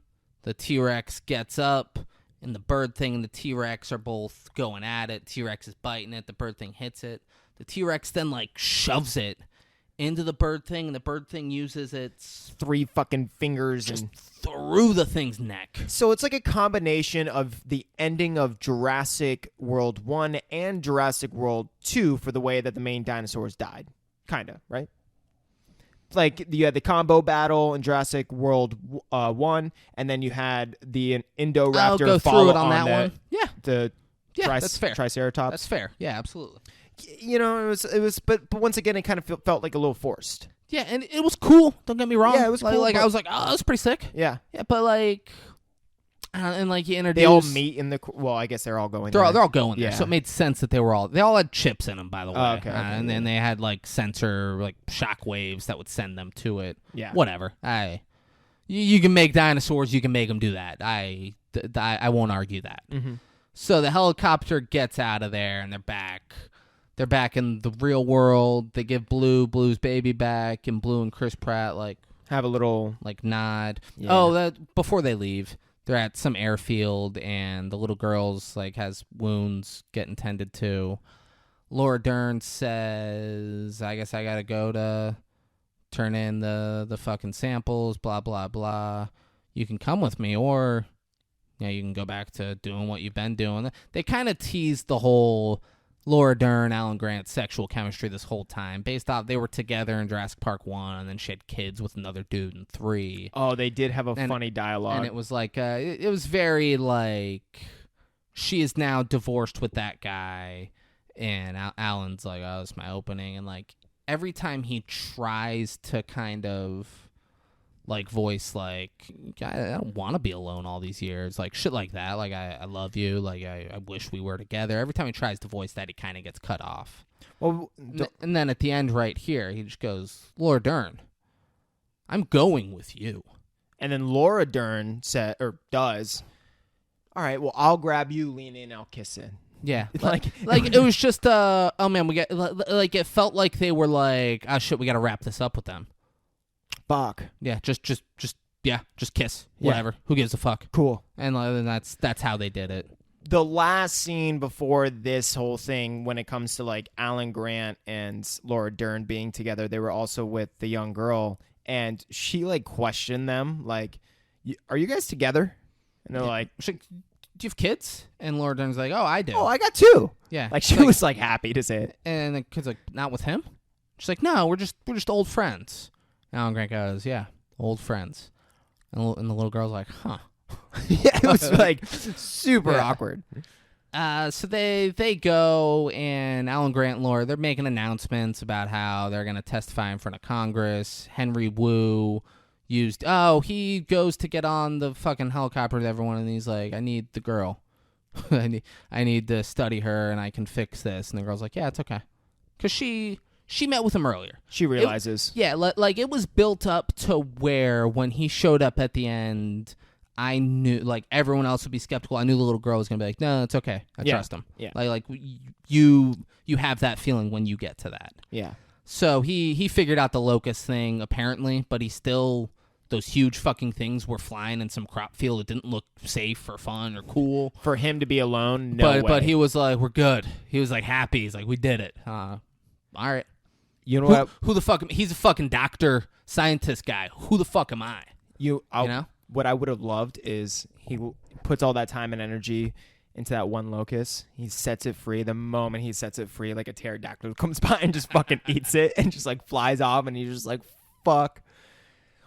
B: The T-Rex gets up, and the bird thing and the T-Rex are both going at it. T-Rex is biting it. The bird thing hits it. The T-Rex then, like, shoves it into the bird thing, and the bird thing uses its
C: 3 fucking fingers
B: just
C: and
B: through the thing's neck.
C: so it's like a combination of the ending of Jurassic World 1 and Jurassic World 2 for the way that the main dinosaurs died. Kind of, right? Like you had the combo battle in Jurassic World 1, and then you had the Indoraptor
B: I'll go
C: follow
B: through it on that one. Yeah,
C: The
B: that's fair.
C: Triceratops.
B: That's fair. Yeah, absolutely.
C: You know, it was, but once again, it kind of felt like a little forced.
B: Yeah, and it was cool. Don't get me wrong.
C: Yeah, it was cool,
B: Like
C: but-
B: I was like, oh, that's pretty sick.
C: Yeah,
B: Yeah, but like, and like you introduced.
C: they all meet in the. Well, I guess they're all going.
B: They're
C: there.
B: all going there,
C: Yeah.
B: so it made sense that they all had chips in them. By the way,
C: Okay,
B: and then they had like sensor like shock waves that would send them to it.
C: Yeah.
B: Whatever. You can make dinosaurs. You can make them do that. I won't argue that.
C: Mm-hmm.
B: So the helicopter gets out of there, and they're back. They're back in the real world. They give Blue's baby back, and Blue and Chris Pratt
C: Have a little.
B: nod.
C: Yeah.
B: Oh, that before they leave, they're at some airfield, and the little girl's has wounds getting tended to. Laura Dern says, "I guess I gotta go to turn in the fucking samples. Blah blah blah. You can come with me, or you can go back to doing what you've been doing." They kind of teased the whole Laura Dern, Alan Grant sexual chemistry this whole time, based off they were together in Jurassic Park 1, and then she had kids with another dude in 3.
C: Oh, they did have a funny dialogue.
B: And it was like, it was very like, she is now divorced with that guy, and Alan's like, oh, it's my opening. And like, every time he tries to kind of like voice like, I don't want to be alone all these years, like shit like that, like I love you, like I wish we were together. Every time he tries to voice that, he kind of gets cut off.
C: Well,
B: And then at the end right here, he just goes, Laura Dern, I'm going with you.
C: and then Laura Dern does. All right, well, I'll grab you, lean in, I'll kiss it.
B: Yeah,
C: Like-
B: like it was just oh man, we get like it felt like they were like, oh shit, we got to wrap this up with them.
C: Fuck.
B: Yeah, just kiss,
C: Yeah.
B: whatever. Who gives a fuck?
C: Cool.
B: And that's how they did it.
C: The last scene before this whole thing, when it comes to like Alan Grant and Laura Dern being together, they were also with the young girl, and she like questioned them, like, "Are you guys together?" And they're like,
B: She's like, do you have kids? And Laura Dern's like, oh, I do.
C: "Oh, I got 2."
B: Yeah,
C: Like she was like happy to say it.
B: And the kid's like, not with him? She's like, no, we're just old friends. And Alan Grant goes, yeah, old friends. And the little girl's like, huh.
C: Yeah, it was like super
B: Yeah.
C: awkward.
B: So they go, and Alan Grant and Laura, they're making announcements about how they're going to testify in front of Congress. Henry Wu he goes to get on the fucking helicopter with everyone, and he's like, I need the girl. I need to study her, and I can fix this. And the girl's like, yeah, it's okay. Because she met with him earlier.
C: She realizes.
B: Like it was built up to where when he showed up at the end, I knew, like, everyone else would be skeptical. I knew the little girl was gonna be like, no, it's okay. I trust him.
C: Yeah.
B: Like you have that feeling when you get to that.
C: Yeah.
B: So he figured out the locust thing apparently, but he still, those huge fucking things were flying in some crop field. It didn't look safe or fun or cool.
C: For him to be alone, no way.
B: But he was like, we're good. He was like happy. He's like, we did it. All right.
C: You know what?
B: Who the fuck? He's a fucking doctor, scientist guy. Who the fuck am I?
C: You know?
B: know?
C: What I would have loved is he puts all that time and energy into that one locust. He sets it free. The moment he sets it free, like a pterodactyl comes by and just fucking eats it and just like flies off, and he's just like, fuck.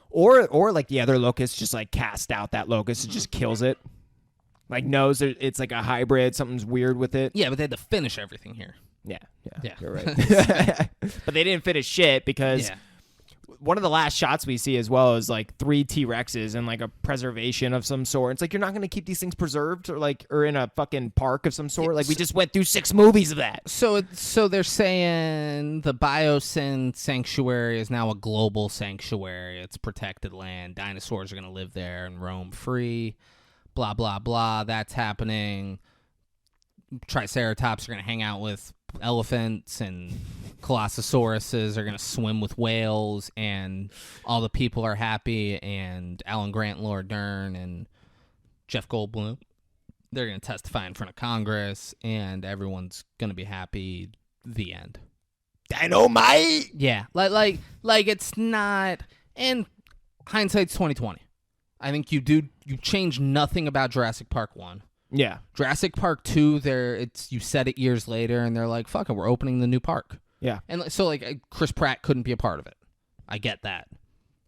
C: Or like the other locust just like cast out that locust and just kills it. Like knows it's like a hybrid, something's weird with it.
B: Yeah, but they had to finish everything here.
C: Yeah. You're right. But they didn't finish shit because one of the last shots we see as well is like 3 T-Rexes and like a preservation of some sort. It's like, you're not going to keep these things preserved or in a fucking park of some sort. Like, we just went through 6 movies of that.
B: So they're saying the Biosyn Sanctuary is now a global sanctuary. It's protected land. Dinosaurs are going to live there and roam free. Blah, blah, blah. That's happening. Triceratops are going to hang out with elephants, and Colossosauruses are going to swim with whales, and all the people are happy, and Alan Grant, Laura Dern, and Jeff Goldblum, they're going to testify in front of Congress, and everyone's going to be happy. The end.
C: Dynamite!
B: Yeah. Like it's not, and hindsight's 20/20. I think you change nothing about Jurassic Park 1.
C: Yeah.
B: Jurassic Park 2, you said it years later, and they're like, fuck it, we're opening the new park.
C: Yeah.
B: And so, like, Chris Pratt couldn't be a part of it. I get that.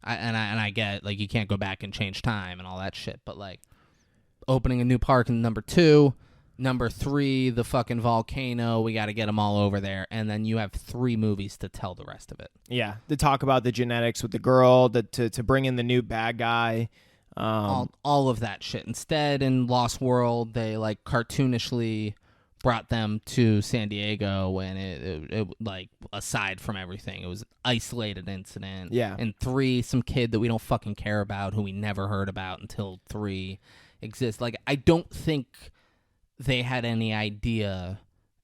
B: I get, like, you can't go back and change time and all that shit. But, like, opening a new park in number 2, number 3, the fucking volcano, we got to get them all over there. And then you have 3 movies to tell the rest of it.
C: Yeah. To talk about the genetics with the girl, to bring in the new bad guy.
B: All of that shit. Instead, in Lost World, they like cartoonishly brought them to San Diego, and it like, aside from everything, it was an isolated incident.
C: Yeah.
B: And 3, some kid that we don't fucking care about, who we never heard about until 3 exists. Like, I don't think they had any idea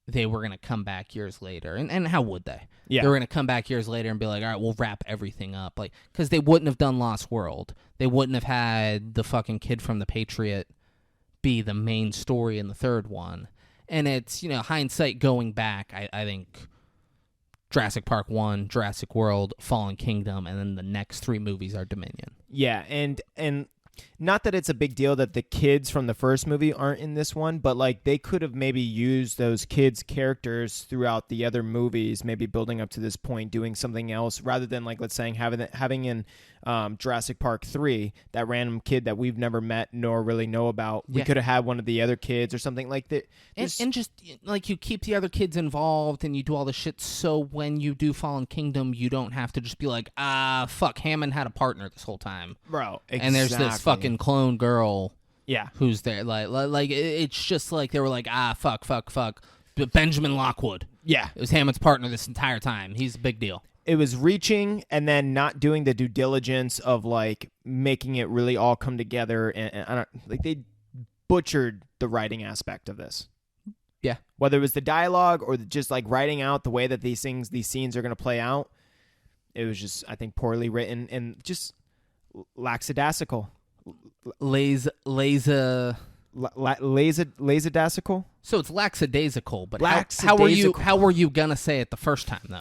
B: they were going to come back years later. And how would they?
C: Yeah.
B: They were going to come back years later and be like, all right, we'll wrap everything up. Like, because they wouldn't have done Lost World. They wouldn't have had the fucking kid from The Patriot be the main story in the 3rd one. And it's, hindsight going back, I think Jurassic Park 1, Jurassic World, Fallen Kingdom, and then the next 3 movies are Dominion.
C: Yeah, and not that it's a big deal that the kids from the first movie aren't in this one, but like they could have maybe used those kids' characters throughout the other movies, maybe building up to this point, doing something else rather than, like, let's say having in Jurassic Park 3 that random kid that we've never met nor really know about. We could have had one of the other kids or something like that.
B: And just like, you keep the other kids involved and you do all this shit, so when you do Fallen Kingdom, you don't have to just be like, fuck, Hammond had a partner this whole time,
C: bro. Exactly.
B: And there's this fucking clone girl, who's there. Like it's just like they were like, fuck. But Benjamin Lockwood, it was Hammond's partner this entire time. He's a big deal.
C: It was reaching and then not doing the due diligence of like making it really all come together, and I don't like, they butchered the writing aspect of this.
B: Yeah,
C: whether it was the dialogue or just like writing out the way that these scenes are going to play out, it was just, I think, poorly written and just lackadaisical.
B: Lackadaisical. So it's lackadaisical, but how were you gonna say it the first time though?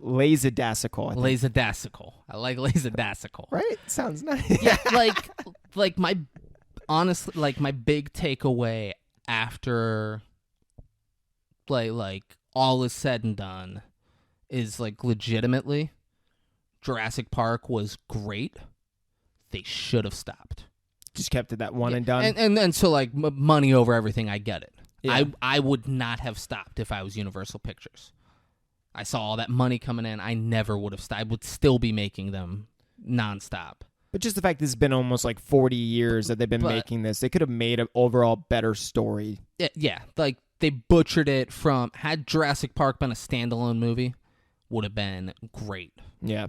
C: Lackadaisical.
B: Lackadaisical. I like lackadaisical.
C: Right? Sounds nice.
B: Yeah, like my big takeaway after like all is said and done is, like, legitimately, Jurassic Park was great. They should have stopped.
C: Just kept it that one and done.
B: And so, like, money over everything, I get it.
C: Yeah.
B: I would not have stopped if I was Universal Pictures. I saw all that money coming in. I never would have stopped. I would still be making them nonstop.
C: But just the fact this has been almost like 40 years that they've been making this, they could have made an overall better story.
B: Yeah, like, they butchered it from, had Jurassic Park been a standalone movie, would have been great.
C: Yeah.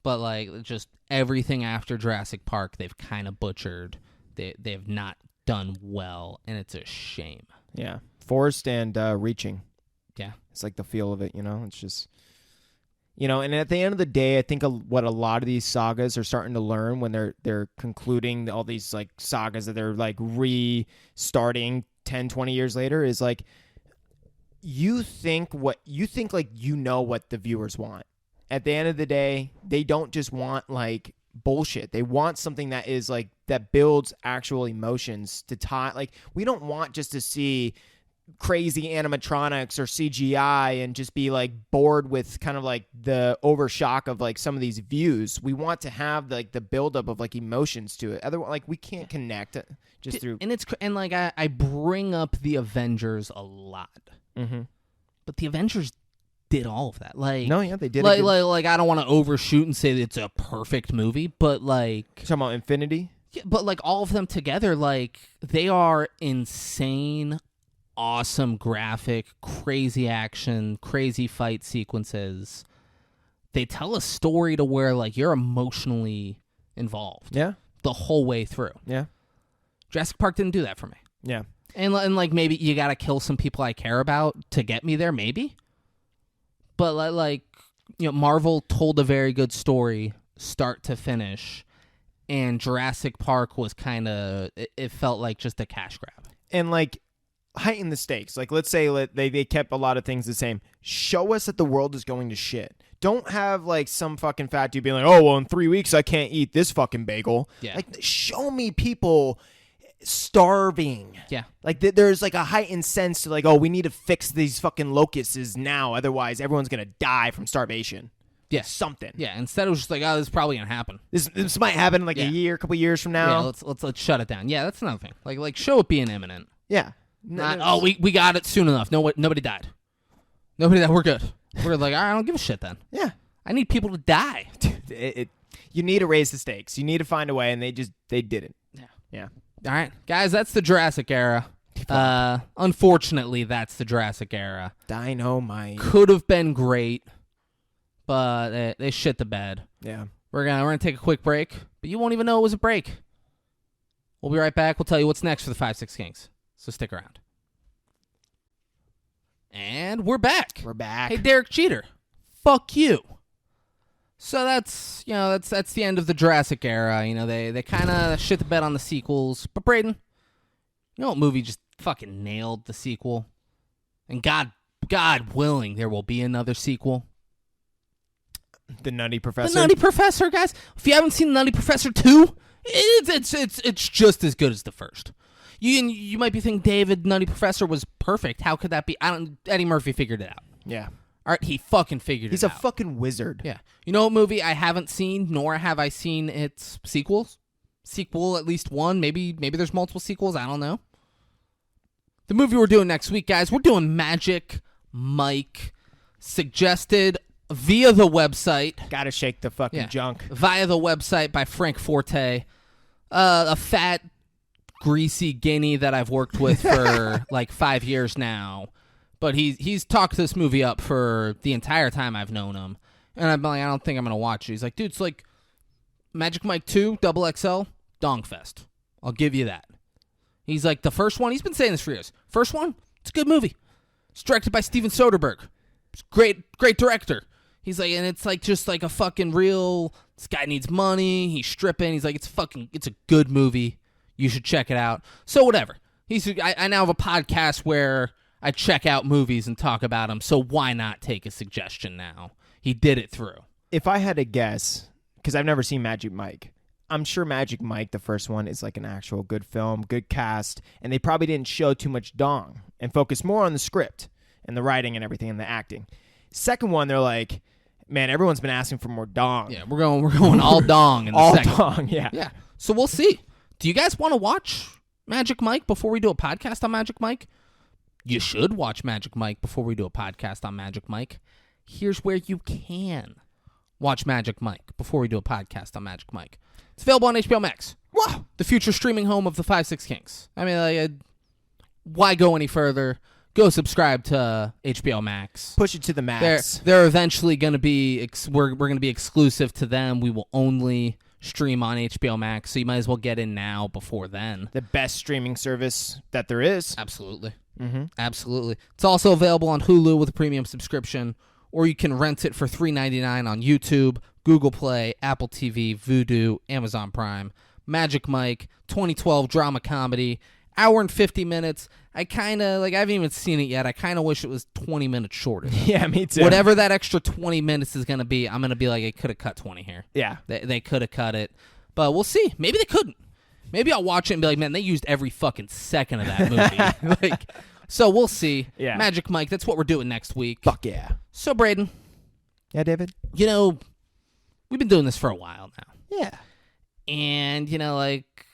B: But, like, just everything after Jurassic Park, they've kind of butchered. They've not done well, and it's a shame.
C: Yeah. Forced and reaching.
B: Yeah.
C: It's like the feel of it, It's just, and at the end of the day, I think what a lot of these sagas are starting to learn when they're concluding all these, like, sagas that they're, like, restarting 10, 20 years later is, like, you think like what the viewers want. At the end of the day, they don't just want, like, bullshit. They want something that is like that builds actual emotions to tie. Like, we don't want just to see crazy animatronics or CGI and just be like bored with kind of like the overshock of like some of these views. We want to have like the buildup of like emotions to it. Otherwise, like, we can't connect just through.
B: And like I bring up the Avengers a lot, but the Avengers did all of that. Like,
C: No, yeah, they did.
B: Like I don't want to overshoot and say that it's a perfect movie, but like,
C: Talking about Infinity.
B: yeah, but like all of them together, like they are insane, awesome graphic, crazy action, crazy fight sequences. They tell a story to where like you're emotionally involved.
C: Yeah,
B: The whole way through.
C: yeah,
B: Jurassic Park didn't do that for me.
C: yeah.
B: And like maybe you got to kill some people I care about to get me there, maybe. But like, you know, Marvel told a very good story start to finish, and Jurassic Park was kind of, it felt like just a cash grab.
C: And like, heighten the stakes. Like, let's say they kept a lot of things the same. Show us that the world is going to shit. Don't have like some fucking fat dude being like, oh, well, in 3 weeks I can't eat this fucking bagel.
B: Yeah.
C: Like, show me people starving.
B: Yeah.
C: Like, there's like a heightened sense to like, oh, we need to fix these fucking locusts now. Otherwise, everyone's going to die from starvation.
B: Yeah.
C: Something.
B: Yeah, instead it was just like, oh, this is probably going to happen.
C: This might happen in like
B: Yeah.
C: a year, a couple years from
B: Yeah,
C: now.
B: let's shut it down. Yeah, that's another thing. Like show it being imminent.
C: Yeah.
B: Not, oh, we got it soon enough. Nobody died. Nobody died. We're good. We're like, all right, I don't give a shit then.
C: Yeah.
B: I need people to die.
C: You need to raise the stakes. You need to find a way, and they didn't.
B: Yeah.
C: Yeah.
B: All right, guys, that's the Jurassic Era. Unfortunately, that's the Jurassic Era.
C: Dynamite.
B: Could have been great, but they shit the bed.
C: Yeah.
B: We're gonna take a quick break, but you won't even know it was a break. We'll be right back. We'll tell you what's next for the 5-6 Kings. So stick around. And we're back.
C: We're back.
B: Hey, Derek Jeter, fuck you. So that's the end of the Jurassic Era. You know, they kind of shit the bed on the sequels. But Braden, you know what movie just fucking nailed the sequel? And God willing, there will be another sequel.
C: The Nutty Professor.
B: The Nutty Professor, guys. If you haven't seen The Nutty Professor 2, it's just as good as the first. You might be thinking David Nutty Professor was perfect. How could that be? Eddie Murphy figured it out.
C: Yeah.
B: All right, he fucking figured
C: He's
B: it
C: a
B: out.
C: fucking wizard.
B: Yeah. You know what movie I haven't seen, nor have I seen its sequels? Sequel, at least one. Maybe there's multiple sequels. I don't know. The movie we're doing next week, guys, we're doing Magic Mike, suggested via the website.
C: Gotta shake the fucking junk.
B: Via the website by Frank Forte. A fat, greasy guinea that I've worked with for like 5 years now. But he's talked this movie up for the entire time I've known him. And I'm like, I don't think I'm going to watch it. He's like, dude, it's like Magic Mike 2, XXL, Dongfest. I'll give you that. He's like, the first one, he's been saying this for years. First one, it's a good movie. It's directed by Steven Soderbergh. It's great director. He's like, and it's like just like a fucking real, this guy needs money, he's stripping. He's like, it's a good movie. You should check it out. So whatever. I now have a podcast where I check out movies and talk about them, so why not take a suggestion now? He did it through.
C: If I had to guess, because I've never seen Magic Mike, I'm sure Magic Mike, the first one, is like an actual good film, good cast, and they probably didn't show too much dong and focus more on the script and the writing and everything and the acting. Second one, they're like, man, everyone's been asking for more dong.
B: Yeah, we're going all dong in the
C: All
B: second.
C: dong, yeah.
B: Yeah. So we'll see. Do you guys want to watch Magic Mike before we do a podcast on Magic Mike? You should watch Magic Mike before we do a podcast on Magic Mike. Here's where you can watch Magic Mike before we do a podcast on Magic Mike. It's available on HBO Max.
C: Wow.
B: The future streaming home of the 5-6 Kings. I mean, like, why go any further? Go subscribe to HBO Max.
C: Push it to the max.
B: They're eventually going to be, we're going to be exclusive to them. We will only stream on HBO Max, so you might as well get in now before then.
C: The best streaming service that there is.
B: Absolutely.
C: Mm-hmm.
B: Absolutely. It's also available on Hulu with a premium subscription, or you can rent it for $3.99 on YouTube, Google Play, Apple TV, Vudu, Amazon Prime. Magic Mike, 2012 drama comedy, Hour and 50 minutes. I kind of, like, I haven't even seen it yet. I kind of wish it was 20 minutes shorter.
C: Yeah, me too.
B: Whatever that extra 20 minutes is going to be, I'm going to be like, it could have cut 20 here.
C: Yeah.
B: They could have cut it. But we'll see. Maybe they couldn't. Maybe I'll watch it and be like, man, they used every fucking second of that movie. Like, so we'll see.
C: Yeah.
B: Magic Mike, that's what we're doing next week.
C: Fuck yeah.
B: So, Braden.
C: Yeah, David?
B: You know, we've been doing this for a while now.
C: Yeah.
B: And, you know, like,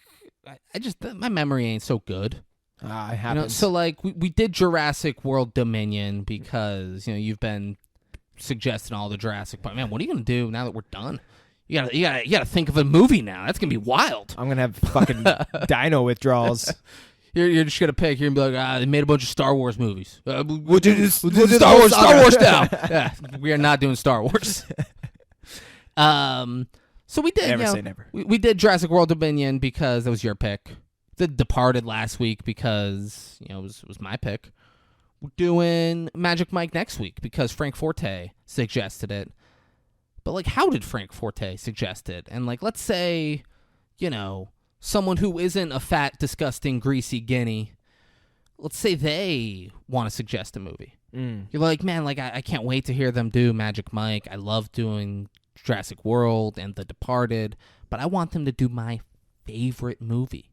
B: I just, my memory ain't so good.
C: It
B: You know,
C: happens.
B: so, like, we did Jurassic World Dominion because, you know, you've been suggesting all the Jurassic Park. Man, what are you going to do now that we're done? You gotta think of a movie now. That's gonna be wild.
C: I'm going to have fucking dino withdrawals.
B: You're just gonna pick. You're gonna be like, they made a bunch of Star Wars movies.
C: We'll do
B: Star Wars now. Yeah, we are not doing Star Wars. So we did.
C: Never
B: you know,
C: say never.
B: We did Jurassic World Dominion because that was your pick. Did Departed last week because, you know, it was my pick. We're doing Magic Mike next week because Frank Forte suggested it. But, like, how did Frank Forte suggest it? And, like, let's say, you know, someone who isn't a fat, disgusting, greasy guinea, let's say they want to suggest a movie. You're like, man, like, I can't wait to hear them do Magic Mike. I love doing Jurassic World and The Departed, but I want them to do my favorite movie.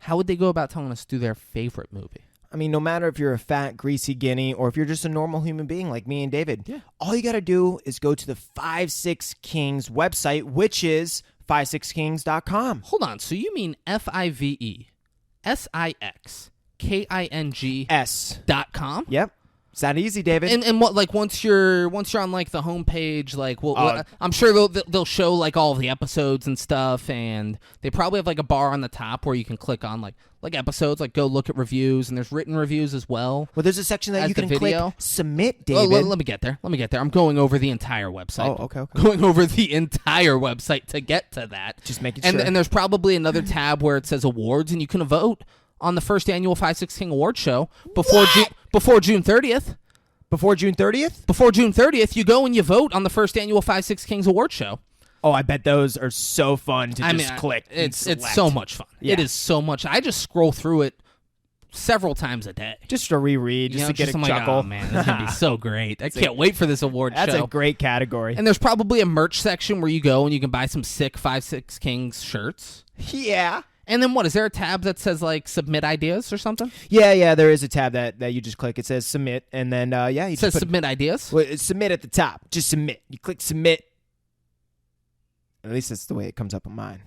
B: How would they go about telling us to do their favorite movie?
C: I mean, no matter if you're a fat, greasy guinea or if you're just a normal human being like me and David, all you got to do is go to the 5-6 Kings website, which is 56kings.com.
B: Hold on. So you mean FIVESIXKING.com?
C: Yep. It's that easy, David.
B: And what, like, once you're on like the homepage, like, well, I'm sure they'll show like all of the episodes and stuff, and they probably have like a bar on the top where you can click on like episodes, like go look at reviews, and there's written reviews as well.
C: Well, there's a section that
B: as
C: you
B: the
C: can
B: video.
C: click submit,
B: Oh,
C: David.
B: let me get there. I'm going over the entire website.
C: Oh, okay.
B: Going over the entire website to get to that.
C: Just making sure.
B: And there's probably another tab where it says awards, and you can vote on the first annual 5-6 King Award Show before June 30th.
C: Before June 30th?
B: Before June 30th, you go and you vote on the first annual 5-6 Kings Award Show.
C: Oh, I bet those are so fun to click.
B: It's
C: select.
B: so much fun.
C: Yeah.
B: It is so much. I just scroll through it several times a day.
C: Just to reread, just to get a
B: I'm
C: chuckle.
B: Like, oh, man, this is going to be so great. I can't wait for this award
C: That's
B: show.
C: a great category.
B: And there's probably a merch section where you go and you can buy some sick 5-6 Kings shirts.
C: Yeah.
B: And then what? Is there a tab that says, like, submit ideas or something?
C: Yeah, there is a tab that you just click. It says submit, and then, you
B: It
C: just
B: says
C: put,
B: submit ideas?
C: well, it's submit at the top. Just submit. You click submit. At least that's the way it comes up on mine.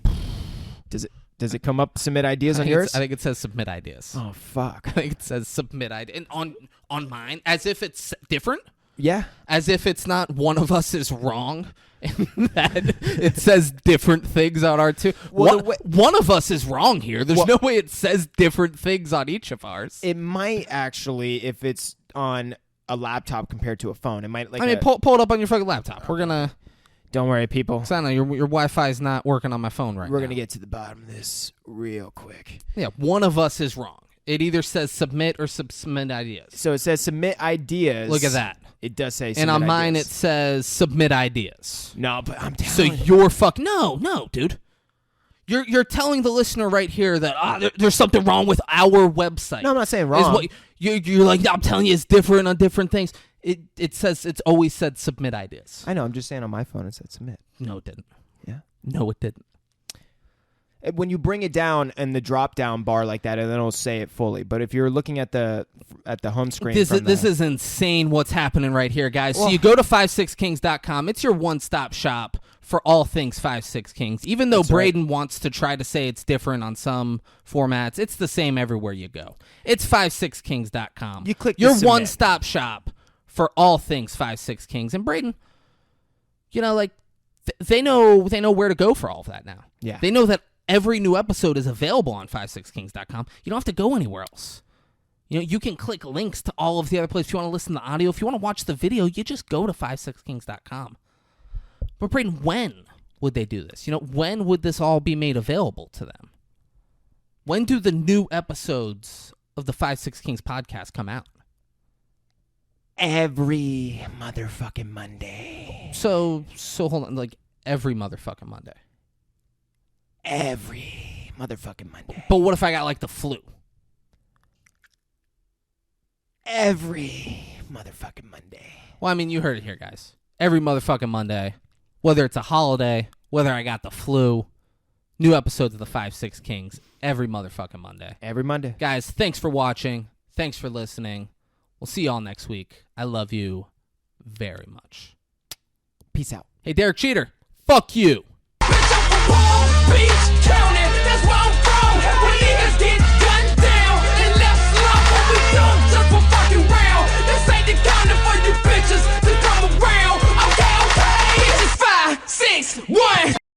C: Does it come up submit ideas on yours?
B: I think it says submit ideas.
C: Oh, fuck.
B: I think it says submit ideas. And on mine, as if it's different?
C: Yeah.
B: As if it's not one of us is wrong, and that it says different things on our two.
C: Well,
B: One of us is wrong here. There's no way it says different things on each of ours.
C: It might actually, if it's on a laptop compared to a phone. It might like.
B: I mean, pull it up on your fucking laptop. We're gonna.
C: Don't worry, people.
B: I know your Wi-Fi is not working on my phone right now.
C: We're gonna get to the bottom of this real quick.
B: Yeah, one of us is wrong. It either says submit or submit ideas.
C: So it says submit ideas.
B: Look at that.
C: It does say.
B: And on
C: submit
B: mine, it
C: ideas.
B: says submit ideas.
C: No, but I'm
B: So
C: telling you.
B: you're no, dude. You're telling the listener right here that there's something wrong with our website.
C: No, I'm not saying
B: Is
C: wrong.
B: what you're like, I'm telling you, it's different on different things. It says it's always said submit ideas.
C: I know. I'm just saying on my phone it said submit.
B: No, it didn't.
C: Yeah.
B: No, it didn't.
C: When you bring it down in the drop down bar like that, and then it'll say it fully. But if you're looking at the home screen,
B: This is insane. What's happening right here, guys? So you go to 56kings.com. It's your one-stop shop for all things 5-6 Kings. Even though Braden wants to try to say it's different on some formats, it's the same everywhere you go. It's 56kings.com.
C: You click the
B: your
C: submit.
B: one-stop shop for all things 5-6 Kings. And Braden, like they know where to go for all of that now.
C: Yeah.
B: They know that every new episode is available on 56kings.com. You don't have to go anywhere else. You can click links to all of the other places. If you want to listen to audio, if you want to watch the video, you just go to 56kings.com. But Braden, when would they do this? When would this all be made available to them? When do the new episodes of the 5-6 Kings podcast come out?
C: Every motherfucking Monday.
B: So hold on, like every motherfucking Monday.
C: Every motherfucking Monday.
B: But what if I got like the flu?
C: every motherfucking Monday.
B: Well, I mean, you heard it here, guys. Every motherfucking Monday, whether it's a holiday, whether I got the flu, new episodes of the 5-6 Kings every motherfucking Monday.
C: Every Monday.
B: Guys, thanks for watching. Thanks for listening. We'll see y'all next week. I love you very much.
C: Peace out.
B: Hey, Derek Cheater, fuck you.
A: Bitch, I'm from Palm Beach County. That's where I'm from. When niggas get